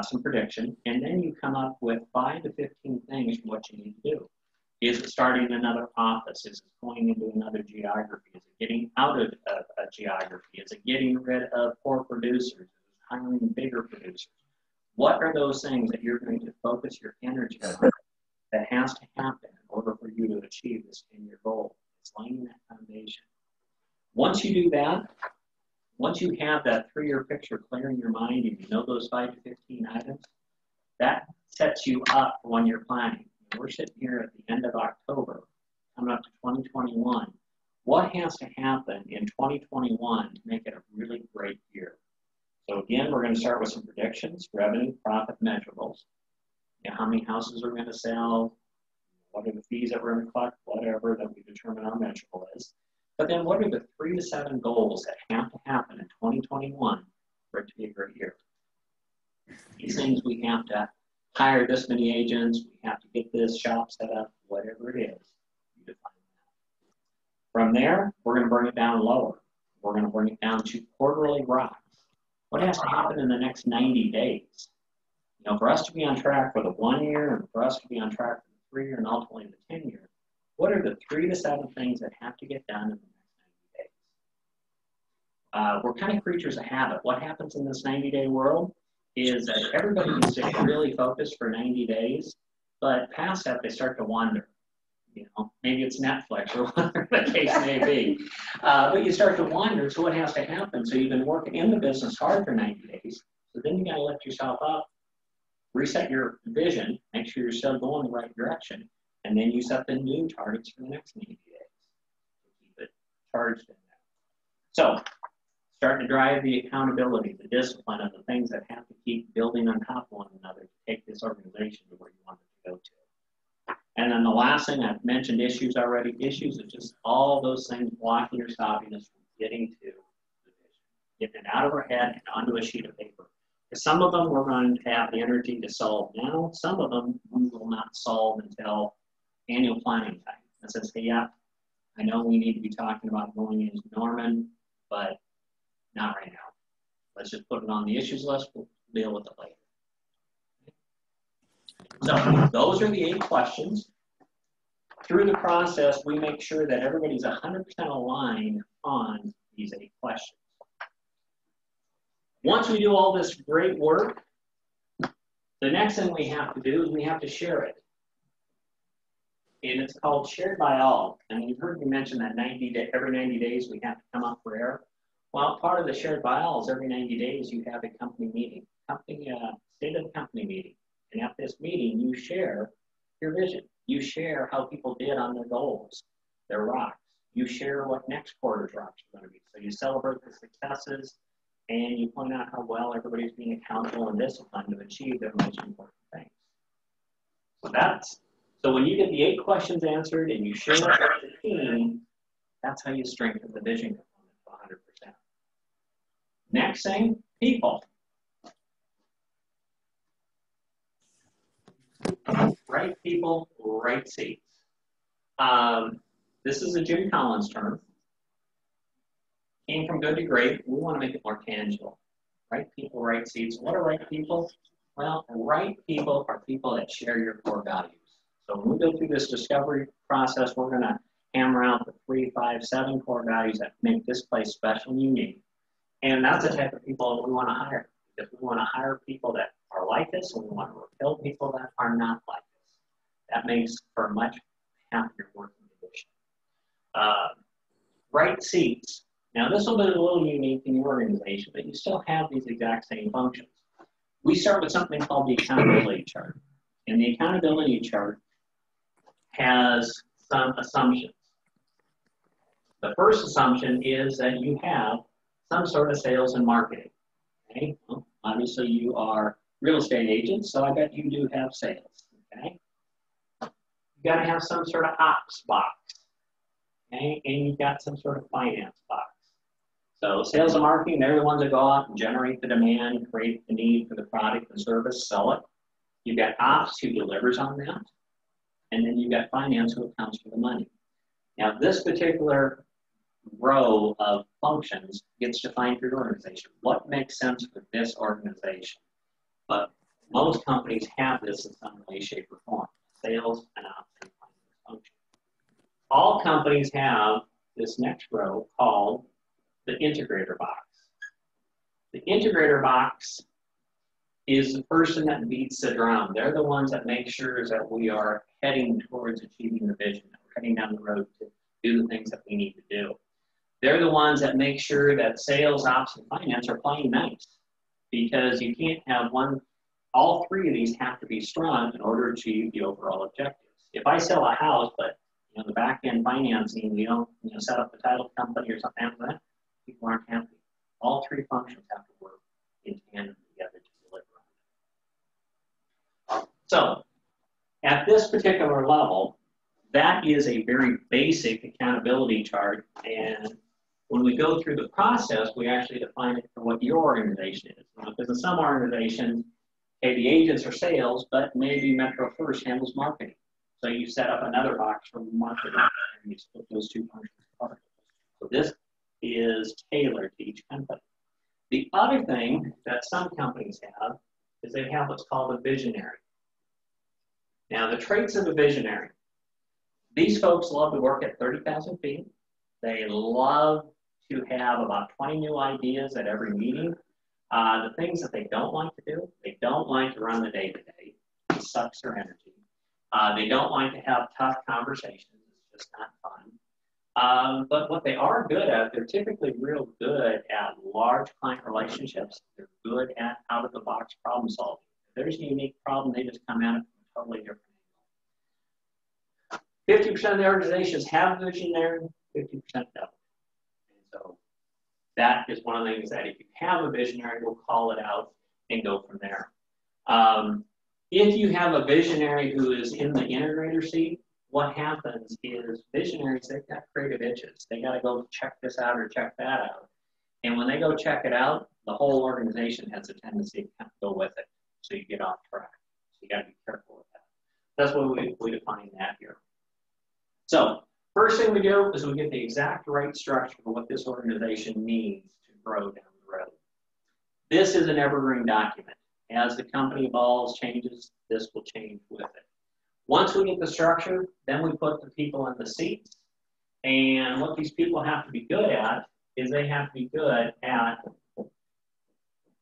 some prediction, and then you come up with 5 to 15 things for what you need to do. Is it starting another office? Is it going into another geography? Is it getting out of a geography? Is it getting rid of poor producers? Is it hiring bigger producers. What are those things that you're going to focus your energy on that has to happen in order for you to achieve this 10-year goal? It's laying that foundation. Once you do that, once you have that 3-year picture clear in your mind and you know those 5 to 15 items, that sets you up for when you're planning. We're sitting here at the end of October, coming up to 2021. What has to happen in 2021 to make it a really great year? So again, we're going to start with some predictions, revenue, profit, measurables. You know, how many houses we're going to sell, what are the fees that we're going to collect, whatever that we determine our measurable is. But then what are the 3 to 7 goals that have to happen in 2021 for it to be a great year? These things, we have to hire this many agents, we have to get this shop set up, whatever it is, you define that. From there, we're going to bring it down lower. We're going to bring it down to quarterly rocks. What has to happen in the next 90 days? You know, for us to be on track for the 1 year and for us to be on track for the 3 year and ultimately the 10 year, what are the 3 to 7 things that have to get done in the next 90 days? We're kind of creatures of habit. What happens in this 90-day world is that everybody can stay really focused for 90 days, but past that, they start to wander. You know, maybe it's Netflix or whatever the case may be. But you start to wonder, so what has to happen? So you've been working in the business hard for 90 days, so then you got to lift yourself up, reset your vision, make sure you're still going the right direction, and then you set the new targets for the next 90 days. Keep it charged in there. So, starting to drive the accountability, the discipline of the things that have to keep building on top of one another to take this organization to where you want it to go to. And then the last thing, I've mentioned issues already. Issues are just all those things blocking or stopping us from getting to the vision, getting it out of our head and onto a sheet of paper. Because some of them we're going to have the energy to solve now. Some of them we will not solve until annual planning time. And says, hey, yeah, I know we need to be talking about going into Norman, but not right now. Let's just put it on the issues list. We'll deal with it later. So those are the 8 questions. Through the process, we make sure that everybody's 100% aligned on these 8 questions. Once we do all this great work, the next thing we have to do is we have to share it. And it's called Shared by All. And you've heard me mention that every 90 days we have to come up for air. Well, part of the Shared by All is every 90 days you have a company meeting, state of the company meeting. And at this meeting, you share your vision. You share how people did on their goals, their rocks. You share what next quarter's rocks are going to be. So you celebrate the successes and you point out how well everybody's being accountable and disciplined to achieve their most important things. So when you get the 8 questions answered and you share it with the team, that's how you strengthen the vision component to 100%. Next thing, people. Right people, right seats. This is a Jim Collins term. Came from good to great. We want to make it more tangible. Right people, right seats. What are right people? Well, right people are people that share your core values. So when we go through this discovery process, we're going to hammer out the 3, 5, 7 core values that make this place special and unique. And that's the type of people we want to hire. Because we want to hire people that are like this, and we want to repel people that are not like this. That makes for a much happier working condition. Right seats. Now, this will be a little unique in your organization, but you still have these exact same functions. We start with something called the accountability chart. And the accountability chart has some assumptions. The first assumption is that you have some sort of sales and marketing. Okay? Well, obviously, you are real estate agents, so I bet you do have sales. Okay? You've got to have some sort of ops box. Okay? And you've got some sort of finance box. So sales and marketing, they're the ones that go out and generate the demand, create the need for the product and service, sell it. You've got ops who delivers on that. And then you've got finance who accounts for the money. Now, this particular row of functions gets defined for your organization. What makes sense for this organization? But most companies have this in some way, shape, or form. Sales and ops and finance function. All companies have this next row called the Integrator Box. The integrator box is the person that beats the drum. They're the ones that make sure that we are heading towards achieving the vision, that we're heading down the road to do the things that we need to do. They're the ones that make sure that sales, ops, and finance are playing nice, because you can't have one, all three of these have to be strong in order to achieve the overall objectives. If I sell a house, but the back end financing, we don't set up the title company or something like that, people aren't happy. All three functions have to work in tandem together to deliver. So, at this particular level, that is a very basic accountability chart, and when we go through the process, we actually define it for what your organization is. Because in some organizations, okay, the agents are sales, but maybe Metro First handles marketing. So you set up another box for marketing, and you split those two functions apart. So this is tailored to each company. The other thing that some companies have is they have what's called a visionary. Now, the traits of a visionary. These folks love to work at 30,000 feet. They love to have about 20 new ideas at every meeting. The things that they don't like to do, they don't like to run the day-to-day. It sucks their energy. They don't like to have tough conversations. It's just not fun. But what they are good at, they're typically real good at large client relationships. They're good at out-of-the-box problem solving. If there's a unique problem, they just come at it from a totally different angle. 50% of the organizations have a visionary, 50% don't. And so that is one of the things that if you have a visionary, we'll call it out and go from there. If you have a visionary who is in the integrator seat, what happens is visionaries, they've got creative itches. They got to go check this out or check that out. And when they go check it out, the whole organization has a tendency to kind of go with it. So you get off track. So you got to be careful with that. That's what we define that here. So first thing we do is we get the exact right structure for what this organization needs to grow down the road. This is an evergreen document. As the company evolves, changes, this will change with it. Once we get the structure, then we put the people in the seats. And what these people have to be good at is they have to be good at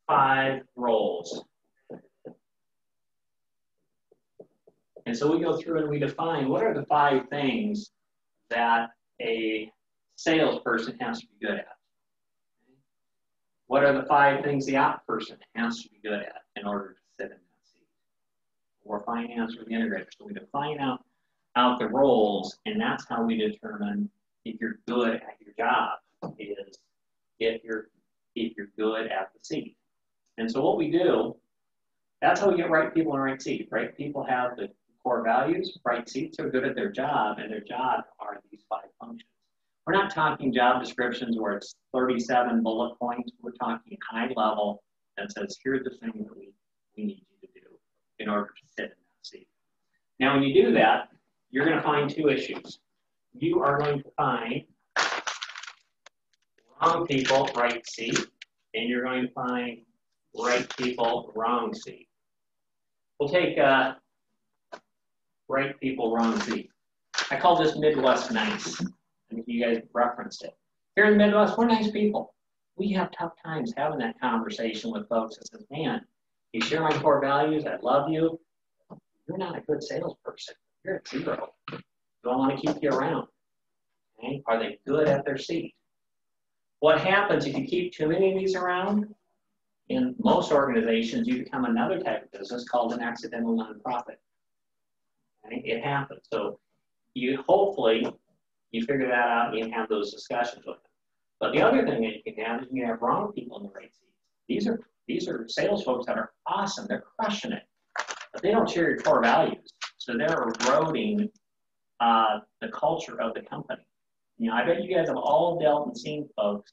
5 roles. And so we go through and we define what are the 5 things that a salesperson has to be good at. What are the 5 things the ops person has to be good at in order to sit in that seat? Or finance or the integrator. So we define out the roles, and that's how we determine if you're good at your job, is if you're good at the seat. And so what we do, that's how we get right people in the right seat. Right people have the core values, right seats are good at their job, and their job are these 5 functions. We're not talking job descriptions where it's 37 bullet points. We're talking high level that says, here's the thing that we need you to do in order to sit in that seat. Now, when you do that, you're going to find 2 issues. You are going to find wrong people, right seat, and you're going to find right people, wrong seat. We'll take right people, wrong seat. I call this Midwest nice. I think you guys referenced it. Here in the Midwest, we're nice people. We have tough times having that conversation with folks that says, man, you share my core values, I love you. You're not a good salesperson. You're at 0. Do I want to keep you around? Okay? Are they good at their seat? What happens if you keep too many of these around? In most organizations, you become another type of business called an accidental nonprofit. Okay? It happens. So you hopefully you figure that out and you have those discussions with them. But the other thing that you can have is you can have wrong people in the right seats. These are sales folks that are awesome. They're crushing it. But they don't share your core values. So they're eroding the culture of the company. I bet you guys have all dealt and seen folks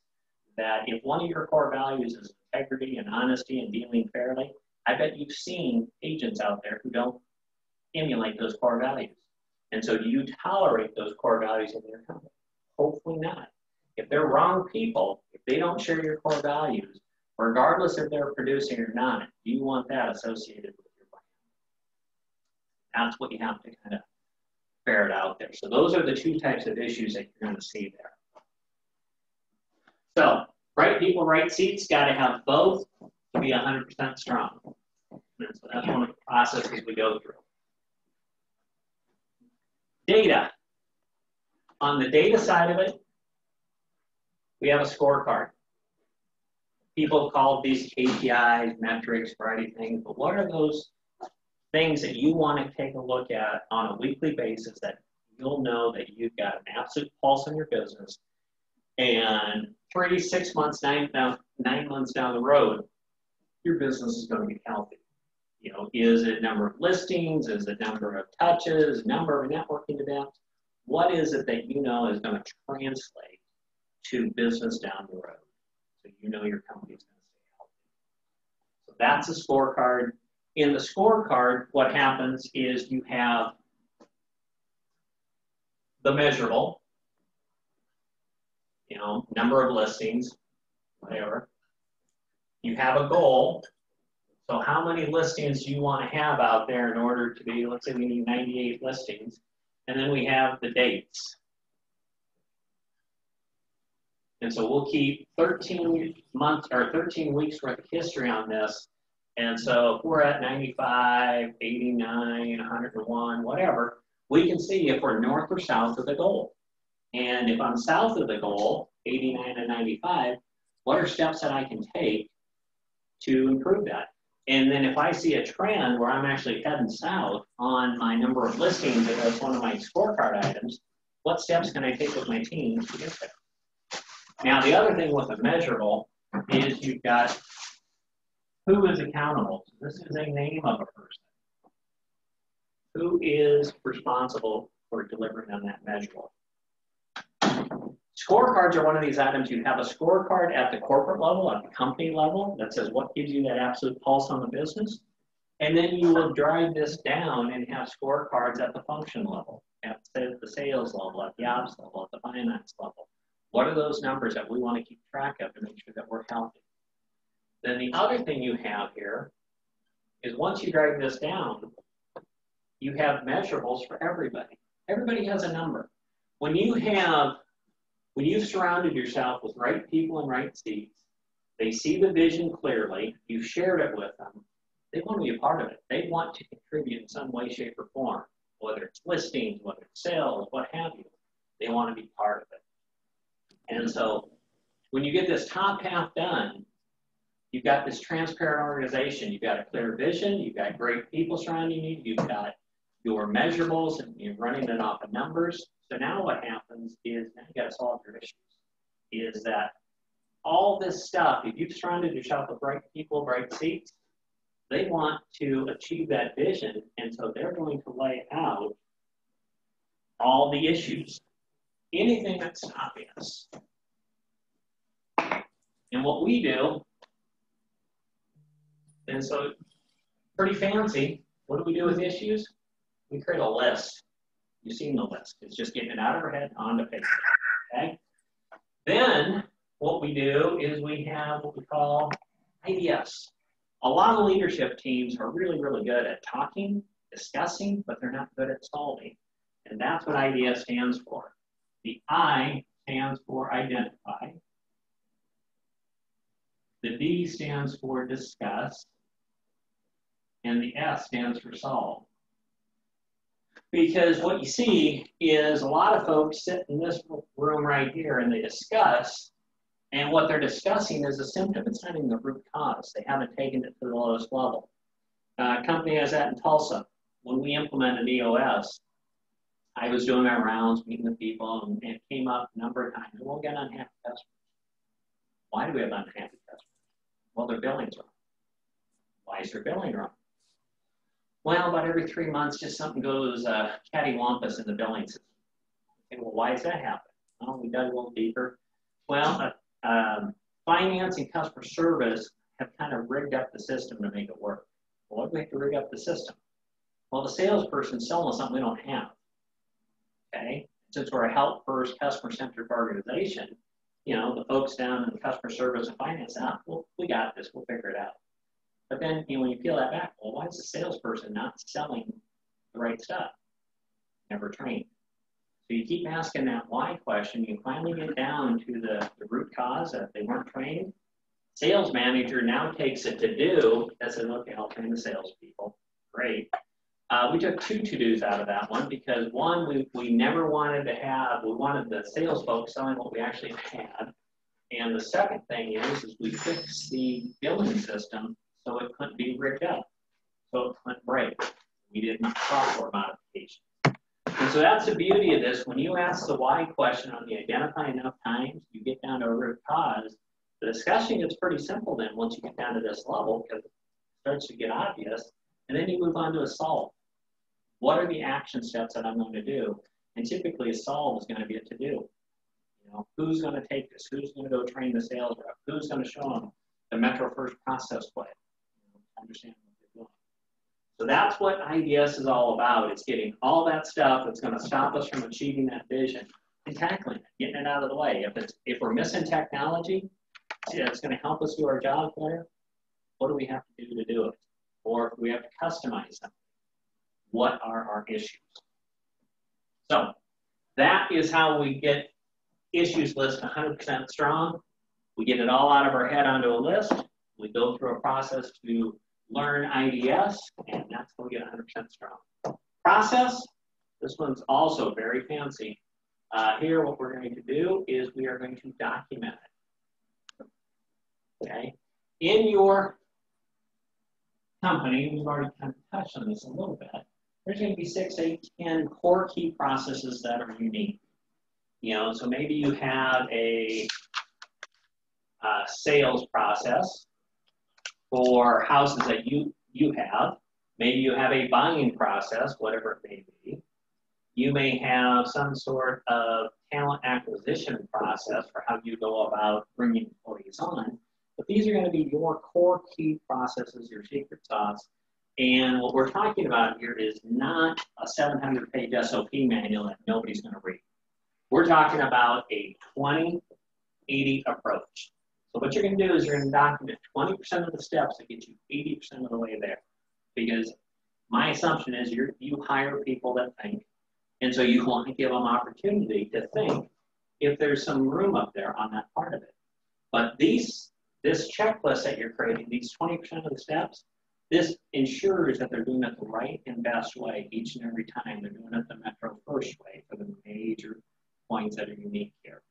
that if one of your core values is integrity and honesty and dealing fairly, I bet you've seen agents out there who don't emulate those core values. And so do you tolerate those core values in your company? Hopefully not. If they're wrong people, if they don't share your core values, regardless if they're producing or not, do you want that associated with your brand? That's what you have to kind of ferret out there. So those are the 2 types of issues that you're going to see there. So Right people, right seats, got to have both to be 100% strong. And so that's one of the processes we go through. Data. On the data side of it, we have a scorecard. People call these KPIs, metrics, variety of things, but what are those things that you want to take a look at on a weekly basis that you'll know that you've got an absolute pulse on your business, and 3, 6 months, 9 months down the road, your business is going to be healthy. You know, is it number of listings? Is it number of touches? Number of networking events? What is it that you know is going to translate to business down the road? So you know your company's going to stay healthy. So that's a scorecard. In the scorecard, what happens is you have the measurable, you know, number of listings, whatever. You have a goal. So how many listings do you want to have out there in order to be, let's say we need 98 listings. And then we have the dates. And so we'll keep 13 months or 13 weeks worth of history on this. And so if we're at 95, 89, 101, whatever, we can see if we're north or south of the goal. And if I'm south of the goal, 89 and 95, what are steps that I can take to improve that? And then if I see a trend where I'm actually heading south on my number of listings, and that's one of my scorecard items, what steps can I take with my team to get there? Now, the other thing with the measurable is you've got who is accountable. This is a name of a person. Who is responsible for delivering on that measurable? Scorecards are one of these items. You have a scorecard at the corporate level, at the company level, that says what gives you that absolute pulse on the business. And then you will drive this down and have scorecards at the function level, at the sales level, at the ops level, at the finance level. What are those numbers that we want to keep track of to make sure that we're healthy? Then the other thing you have here is once you drive this down, you have measurables for everybody. Everybody has a number. When you've surrounded yourself with right people in right seats, they see the vision clearly, you've shared it with them, they want to be a part of it. They want to contribute in some way, shape, or form, whether it's listings, whether it's sales, what have you. They want to be part of it. And so when you get this top half done, you've got this transparent organization. You've got a clear vision. You've got great people surrounding you. You've got your measurables, and you're running it off of numbers. So now what happens is, now you got to solve your issues, is that all this stuff, if you've surrounded yourself with bright people, bright seats, they want to achieve that vision, and so they're going to lay out all the issues, anything that's stopping us. And what we do, and so pretty fancy, what do we do with issues? We create a list. You've seen the list. It's just getting it out of our head onto paper, okay? Then what we do is we have what we call IDS. A lot of leadership teams are really, really good at talking, discussing, but they're not good at solving. And that's what IDS stands for. The I stands for identify. The D stands for discuss. And the S stands for solve. Because what you see is a lot of folks sit in this room right here and they discuss, and what they're discussing is a symptom. It's not even the root cause. They haven't taken it to the lowest level. A company I was at in Tulsa, when we implemented EOS, I was doing my rounds, meeting the people, and it came up a number of times. We'll get unhappy customers. Why do we have unhappy customers? Well, their billing's wrong. Why is their billing wrong? Well, about every 3 months, just something goes cattywampus in the billing system. Okay, well, why does that happen? Well, we dug a little deeper. Well, finance and customer service have kind of rigged up the system to make it work. Well, why do we have to rig up the system? Well, the salesperson's selling something we don't have. Okay? Since we're a help-first, customer-centric organization, you know, the folks down in customer service and finance, well, we got this, we'll figure it out. But then, you know, when you peel that back, well, why is the salesperson not selling the right stuff? Never trained. So you keep asking that why question, you finally get down to the root cause that they weren't trained. Sales manager now takes a to-do that says, okay, I'll train the salespeople. Great. We took 2 to-dos out of that one because one, we never wanted to have, we wanted the sales folks selling what we actually had. And the second thing is we fixed the billing system so it couldn't be rigged up, so it couldn't break. We did software modifications. And so that's the beauty of this. When you ask the why question on the identify enough times, you get down to a root cause. The discussion gets pretty simple then once you get down to this level because it starts to get obvious. And then you move on to a solve. What are the action steps that I'm going to do? And typically a solve is going to be a to-do. You know, who's going to take this? Who's going to go train the sales rep? Who's going to show them the Metro First process play? You know, understand what they're doing. So that's what IDS is all about. It's getting all that stuff that's going to stop us from achieving that vision and tackling it, getting it out of the way. If we're missing technology, it's going to help us do our job better. What do we have to do to do it? Or if we have to customize something, what are our issues? So that is how we get issues list 100% strong. We get it all out of our head onto a list. We go through a process to learn IDS, and that's how we get 100% strong. Process, this one's also very fancy. Here, what we're going to do is we are going to document it. Okay? In your company, we've already kind of touched on this a little bit. There's going to be 6, 8, 10 core key processes that are unique. You know, so maybe you have a sales process for houses that you have. Maybe you have a buying process, whatever it may be. You may have some sort of talent acquisition process for how you go about bringing employees on. But these are going to be your core key processes, your secret sauce. And what we're talking about here is not a 700-page SOP manual that nobody's going to read. We're talking about a 20-80 approach. So what you're going to do is you're going to document 20% of the steps that get you 80% of the way there. Because my assumption is you hire people that think, and so you want to give them opportunity to think if there's some room up there on that part of it. But this checklist that you're creating, these 20% of the steps, this ensures that they're doing it the right and best way each and every time. They're doing it the Metro First way for the major points that are unique here.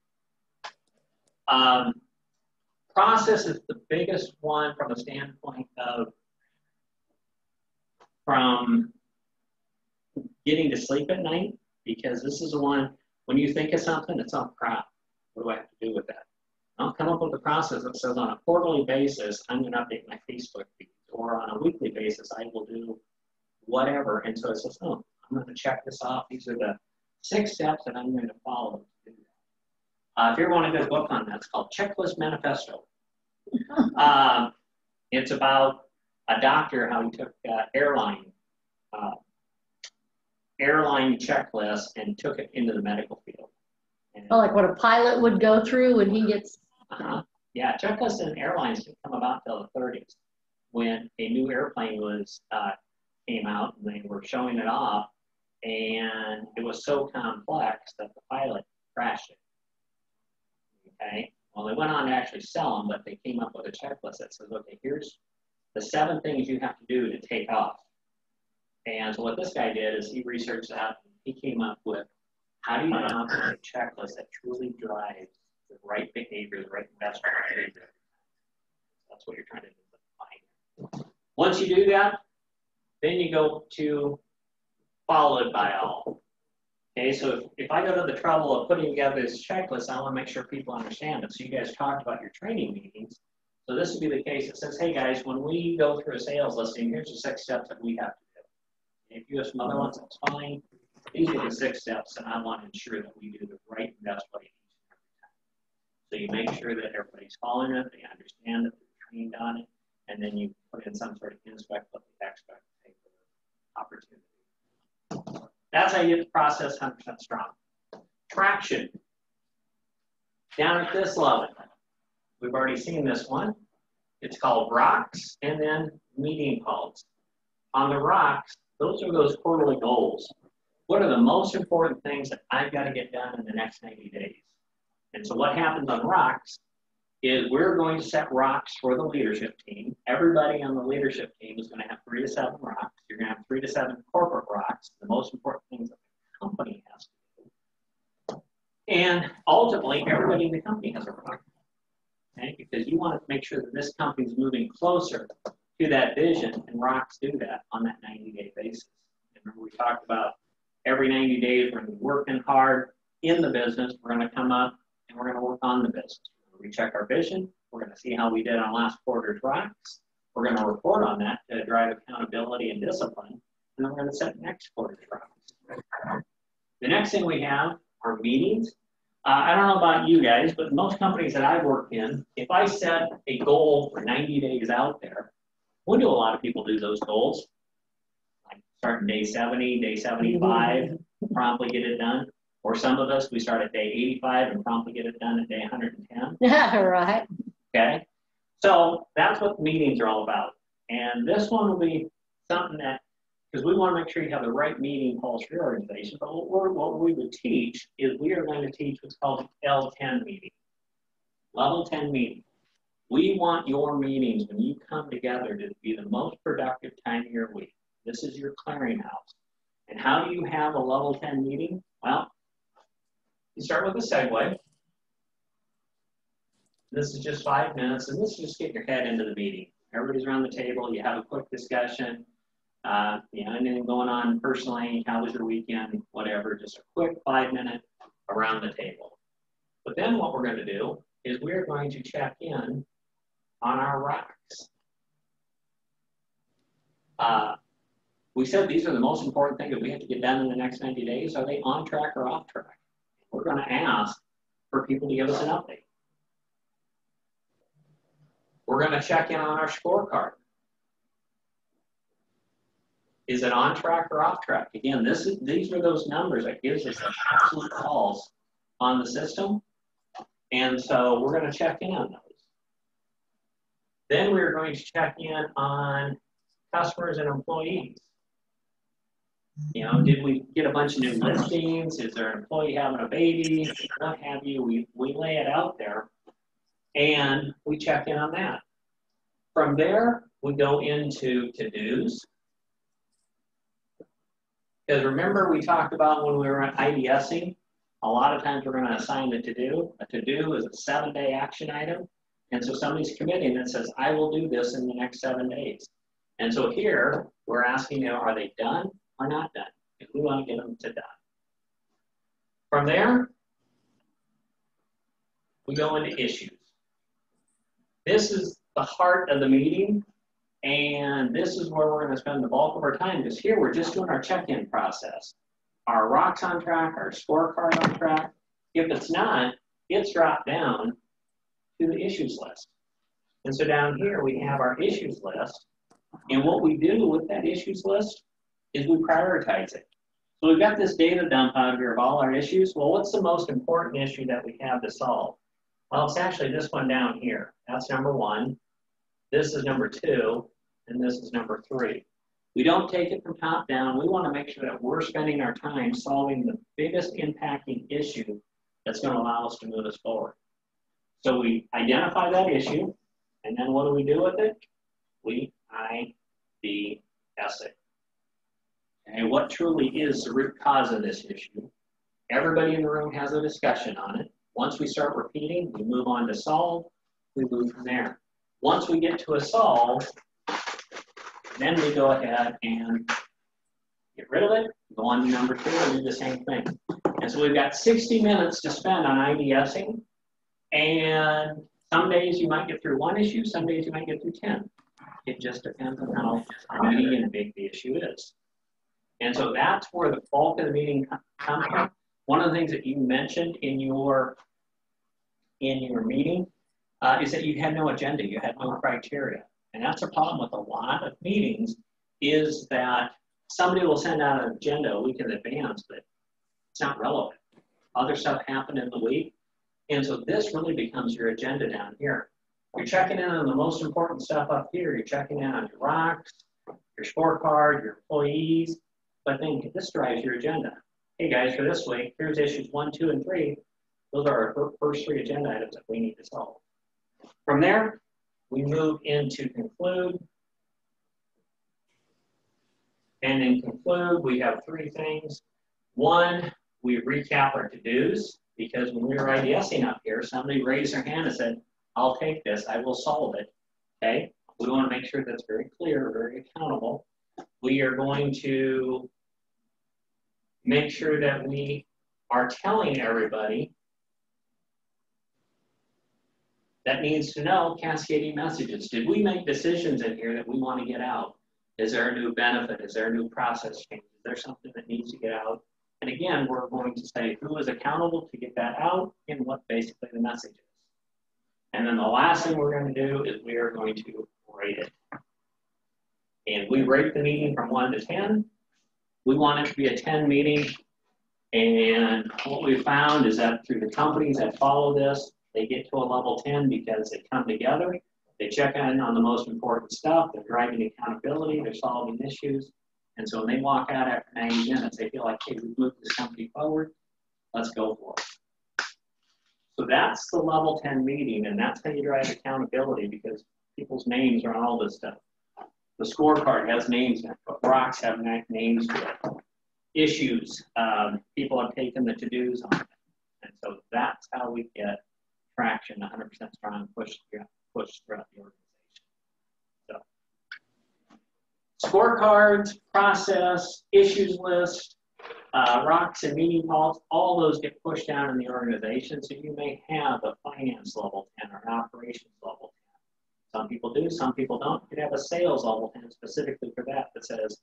Process is the biggest one from a standpoint of from getting to sleep at night, because this is the one, when you think of something, it's on crap. What do I have to do with that? I'll come up with a process that says on a quarterly basis, I'm going to update my Facebook feed, or on a weekly basis, I will do whatever. And so it says, oh, I'm going to check this off. These are the 6 steps that I'm going to follow to do that. If you ever want a good book on that, it's called Checklist Manifesto. It's about a doctor, how he took airline checklist and took it into the medical field. And, Oh, like what a pilot would go through when he gets. Yeah, checklists in airlines didn't come about till the 30s, when a new airplane was came out and they were showing it off, and it was so complex that the pilot crashed it. Okay. Well, they went on to actually sell them, but they came up with a checklist that says, okay, here's the 7 things you have to do to take off. And so what this guy did is he researched that, and he came up with, how do you come up with a checklist that truly drives the right behavior, the right investment behavior? That's what you're trying to do. Once you do that, then you go to followed by all. Okay, so if I go to the trouble of putting together this checklist, I want to make sure people understand it. So you guys talked about your training meetings. So this would be the case that says, hey guys, when we go through a sales listing, here's the 6 steps that we have to do. If you have some other ones, that's fine. These are the 6 steps, and I want to ensure that we do the right and best way each and every time. So you make sure that everybody's following it, they understand that they're trained on it, and then you put in some sort of inspect what they expect to take the opportunity. That's how you get the process 100% strong. Traction. Down at this level, we've already seen this one. It's called rocks and then meeting calls. On the rocks, those are those quarterly goals. what are the most important things that I've got to get done in the next 90 days? And so what happens on rocks is we're going to set rocks for the leadership team. Everybody on the leadership team is going to have 3 to 7 rocks. You're going to have 3 to 7 corporate rocks, the most important things that the company has to do. And ultimately, everybody in the company has a rock. Okay? Because you want to make sure that this company is moving closer to that vision, and rocks do that on that 90-day basis. And remember, we talked about every 90 days we're going to be working hard in the business. We're going to come up and we're going to work on the business. We check our vision. We're going to see how we did on last quarter's rocks. We're going to report on that to drive accountability and discipline. And then we're going to set next quarter's rocks. The next thing we have are meetings. I don't know about you guys, but most companies that I've worked in, if I set a goal for 90 days out there, when do a lot of people do those goals? Like starting day 70, day 75, promptly get it done. Or some of us, we start at day 85 and promptly get it done at day 110. Right. Okay. So that's what meetings are all about. And this one will be something that, because we want to make sure you have the right meeting pulse for your organization, but what we would teach is we are going to teach what's called L10 meeting. Level 10 meeting. We want your meetings when you come together to be the most productive time of your week. This is your clearinghouse. And how do you have a level 10 meeting? Well, you start with a segue. This is just 5 minutes, and this is just get your head into the meeting. Everybody's around the table. You have a quick discussion. Anything going on personally, how was your weekend, whatever. Just a quick 5-minute around the table. But then what we're going to do is we're going to check in on our rocks. We said these are the most important things that we have to get done in the next 90 days. Are they on track or off track? We're going to ask for people to give us an update. We're going to check in on our scorecard. Is it on track or off track? Again, these are those numbers that gives us the absolute calls on the system. And so we're going to check in on those. Then we're going to check in on customers and employees. Did we get a bunch of new listings? Is there an employee having a baby? What have you? We lay it out there and we check in on that. From there, we go into to-dos. Because remember we talked about when we were at IDSing, a lot of times we're going to assign the to-do. A to-do is a 7-day action item. And so somebody's committing that says, I will do this in the next 7 days. And so here, we're asking, are they done or not done? If we want to get them to done. From there, we go into issues. This is the heart of the meeting, and this is where we're going to spend the bulk of our time, because here we're just doing our check-in process. Our rocks on track, our scorecard on track. If it's not, it's dropped down to the issues list. And so down here we have our issues list, and what we do with that issues list is we prioritize it. So we've got this data dump out here of all our issues. Well, what's the most important issue that we have to solve? Well, it's actually this one down here. That's number 1. This is number 2, and this is number 3. We don't take it from top down. We want to make sure that we're spending our time solving the biggest impacting issue that's going to allow us to move us forward. So we identify that issue, and then what do we do with it? We IDS it. And what truly is the root cause of this issue? Everybody in the room has a discussion on it. Once we start repeating, we move on to solve. We move from there. Once we get to a solve, then we go ahead and get rid of it, go on to number 2, and do the same thing. And so we've got 60 minutes to spend on IDSing. And some days you might get through 1 issue, some days you might get through 10. It just depends on how meaty and big the issue is. And so that's where the bulk of the meeting comes from. One of the things that you mentioned in your meeting is that you had no agenda, you had no criteria. And that's a problem with a lot of meetings, is that somebody will send out an agenda a week in advance, but it's not relevant. Other stuff happened in the week. And so this really becomes your agenda down here. You're checking in on the most important stuff up here. You're checking in on your rocks, your scorecard, your employees. but then this drives your agenda. Hey guys, for this week, here's issues 1, 2, and 3. Those are our first 3 agenda items that we need to solve. From there, we move into conclude. And in conclude, we have 3 things. 1, we recap our to-dos, because when we were IDSing up here, somebody raised their hand and said, I'll take this, I will solve it, okay? We want to make sure that's very clear, very accountable. We are going to make sure that we are telling everybody that needs to know cascading messages. Did we make decisions in here that we want to get out? Is there a new benefit? Is there a new process change? Is there something that needs to get out? And again, we're going to say who is accountable to get that out and what basically the message is. And then the last thing we're going to do is we are going to rate it. And we rate the meeting from 1 to 10. We want it to be a 10 meeting. And what we found is that through the companies that follow this, they get to a level 10 because they come together, they check in on the most important stuff, they're driving accountability, they're solving issues. And so when they walk out after 90 minutes, they feel like, hey, we've moved this company forward, let's go for it. So that's the level 10 meeting, and that's how you drive accountability, because people's names are on all this stuff. The scorecard has names in it, but rocks have names to it. Issues, people have taken the to-dos on it. And so that's how we get traction, 100% strong, push throughout the organization. So, scorecards, process, issues list, rocks and meeting calls, all those get pushed down in the organization. So you may have a finance level 10 or an operations level 10. Some people do, some people don't. You could have a sales level 10 specifically for that says,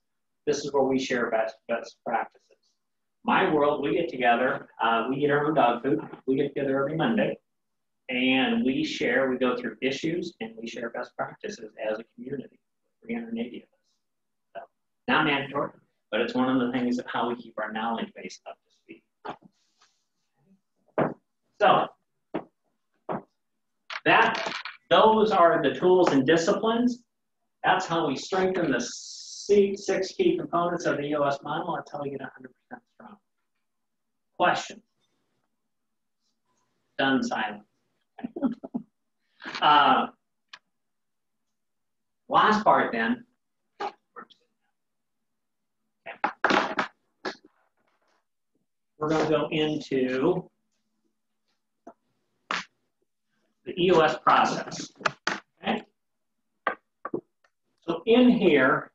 this is where we share best practices. My world, we get together, we eat our own dog food. We get together every Monday, and we share, we go through issues, and we share best practices as a community, 380 of us. So, not mandatory, but it's one of the things of how we keep our knowledge base up to speed. So, those are the tools and disciplines. That's how we strengthen the 6 key components of the EOS model. That's how we get 100% strong. Question. Done silent. Last part then. Okay. We're going to go into the EOS process. Okay. So in here,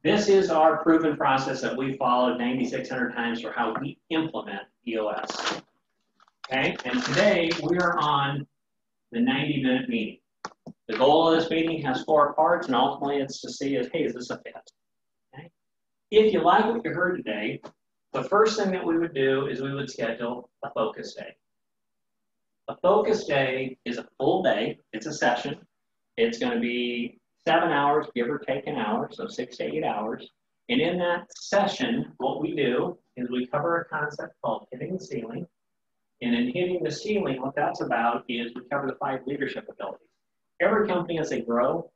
this is our proven process that we followed 9,600 times for how we implement EOS. Okay, and today we are on the 90-minute meeting. The goal of this meeting has 4 parts, and ultimately it's to see is, hey, is this a fit? Okay. If you like what you heard today, the first thing that we would do is we would schedule a focus day. A focus day is a full day. It's a session. It's going to be 7 hours, give or take an hour, so 6 to 8 hours. And in that session, what we do is we cover a concept called hitting the ceiling. And in hitting the ceiling, what that's about is we cover the 5 leadership abilities. Every company as they grow,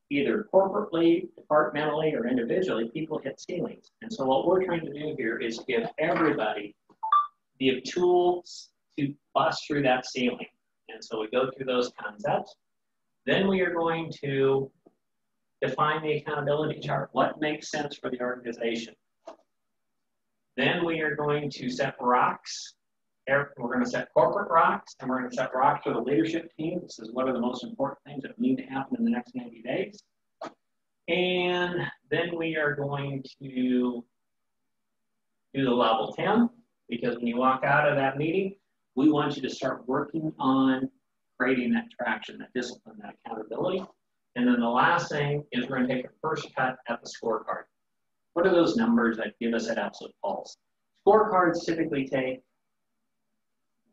either corporately, departmentally, or individually, people hit ceilings. And so what we're trying to do here is give everybody the tools to bust through that ceiling. And so we go through those concepts. Then we are going to define the accountability chart. What makes sense for the organization? Then we are going to set rocks. We're going to set corporate rocks, and we're going to set rocks for the leadership team. This is what are the most important things that need to happen in the next 90 days. And then we are going to do the level 10, because when you walk out of that meeting, we want you to start working on creating that traction, that discipline, that accountability. And then the last thing is we're going to take a first cut at the scorecard. What are those numbers that give us that absolute pulse? Scorecards typically take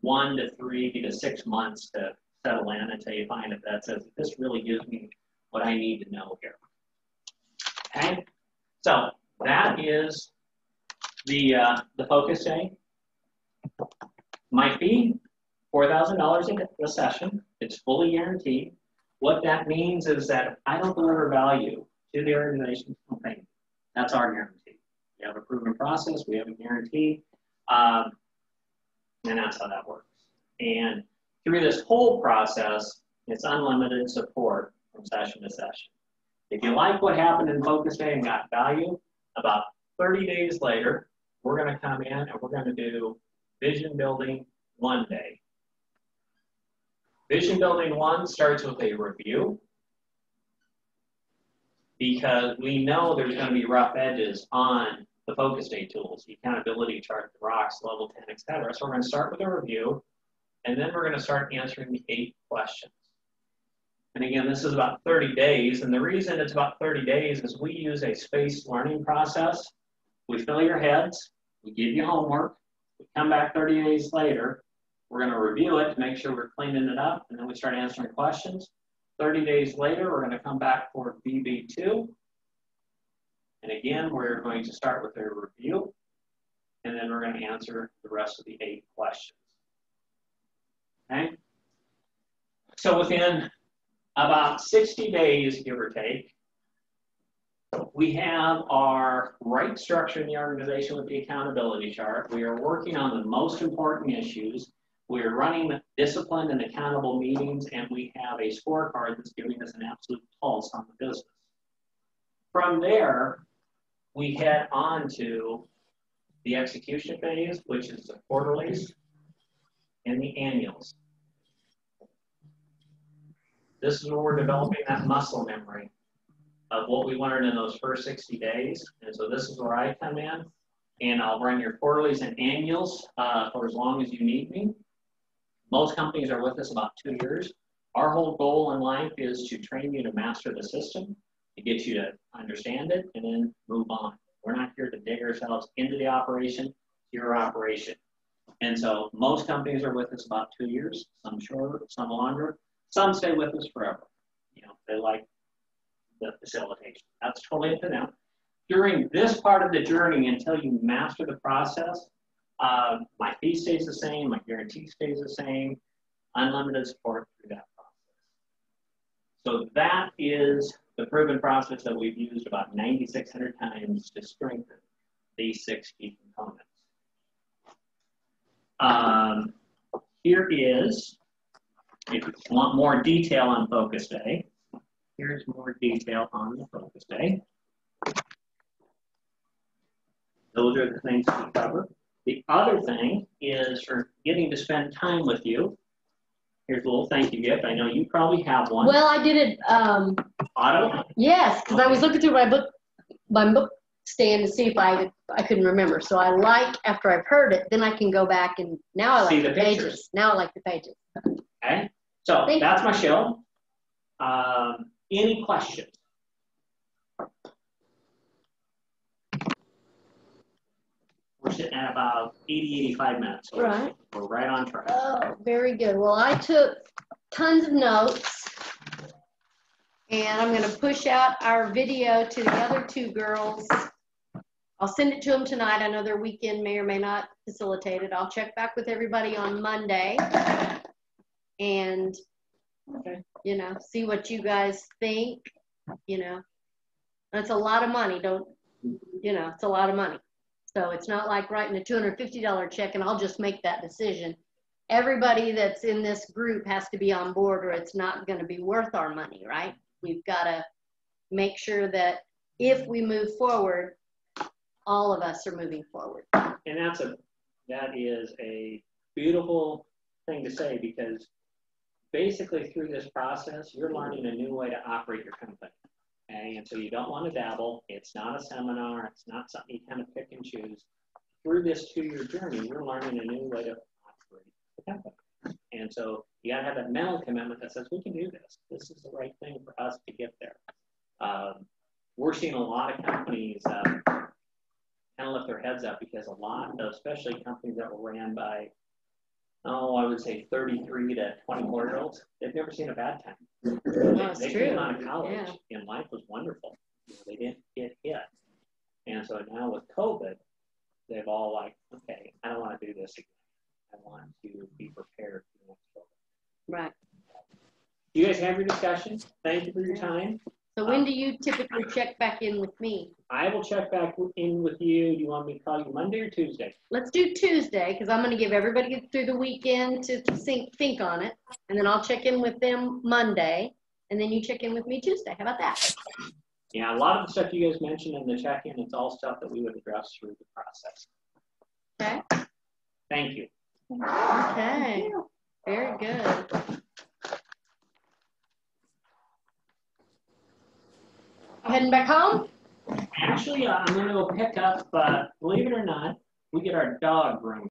1 to 3 to 6 months to settle in until you find if that says, this really gives me what I need to know here. Okay, so that is the focus day. My fee, $4,000 a session. It's fully guaranteed. What that means is that if I don't deliver value to the organization, okay, that's our guarantee. We have a proven process, we have a guarantee, and that's how that works. And through this whole process, it's unlimited support from session to session. If you like what happened in Focus Day and got value, about 30 days later, we're going to come in and we're going to do Vision Building 1 day. Vision Building 1 starts with a review, because we know there's going to be rough edges on the Focus Day tools, the accountability chart, the rocks, level 10, etc. So we're going to start with a review, and then we're going to start answering the 8 questions. And again, this is about 30 days, and the reason it's about 30 days is we use a spaced learning process. We fill your heads, we give you homework, we come back 30 days later, we're going to review it to make sure we're cleaning it up, and then we start answering questions. 30 days later, we're going to come back for VB2. And again, we're going to start with a review, and then we're going to answer the rest of the 8 questions. Okay? So within about 60 days, give or take, we have our right structure in the organization with the accountability chart. We are working on the most important issues. We're running disciplined and accountable meetings, and we have a scorecard that's giving us an absolute pulse on the business. From there, we head on to the execution phase, which is the quarterlies and the annuals. This is where we're developing that muscle memory of what we learned in those first 60 days. And so this is where I come in, and I'll run your quarterlies and annuals for as long as you need me. Most companies are with us about 2 years. Our whole goal in life is to train you to master the system, to get you to understand it, and then move on. We're not here to dig ourselves into the operation, your operation. And so most companies are with us about 2 years, some shorter, some longer. Some stay with us forever. You know, they like the facilitation. That's totally up to them. During this part of the journey, until you master the process, my fee stays the same, my guarantee stays the same, unlimited support through that process. So that is the proven process that we've used about 9,600 times to strengthen these 6 key components. Here is, if you want more detail on Focus Day, here's more detail on the Focus Day. Those are the things we cover. The other thing is for getting to spend time with you. Here's a little thank you gift. I know you probably have one. Well, I did it. Auto? Yes, because I was looking through my book stand to see if I couldn't remember. So I like, after I've heard it, then I can go back and now I like the pages. Now I like the pages. Okay. So that's my show. Any questions? We're sitting at about 80, 85 minutes. So right. We're right on track. Oh, very good. Well, I took tons of notes, and I'm going to push out our video to the other 2 girls. I'll send it to them tonight. I know their weekend may or may not facilitate it. I'll check back with everybody on Monday and, you know, see what you guys think. You know, that's a lot of money. It's a lot of money. So it's not like writing a $250 check and I'll just make that decision. Everybody that's in this group has to be on board or it's not going to be worth our money, right? We've got to make sure that if we move forward, all of us are moving forward. And that is a beautiful thing to say, because basically through this process, you're learning a new way to operate your company. Okay? And so you don't want to dabble. It's not a seminar. It's not something you kind of pick and choose. Through this 2-year journey, you're learning a new way to operate the company. And so you got to have that mental commitment that says, we can do this. This is the right thing for us to get there. We're seeing a lot of companies kind of lift their heads up, because a lot of, especially companies that were ran by, I would say 33 to 24-year-olds, they've never seen a bad time. They came out of college and life was wonderful. They didn't get hit. And so now with COVID, they've all like, okay, I don't want to do this again. I want to be prepared for the next COVID. Right. You guys have your discussion. Thank you for your time. So when do you typically check back in with me? I will check back in with you. Do you want me to call you Monday or Tuesday? Let's do Tuesday, because I'm going to give everybody through the weekend to think on it. And then I'll check in with them Monday, and then you check in with me Tuesday. How about that? Yeah, a lot of the stuff you guys mentioned in the check-in, it's all stuff that we would address through the process. Okay. Thank you. Okay. Very good. Heading back home? Actually, I'm going to go pick up, believe it or not, we get our dog groomed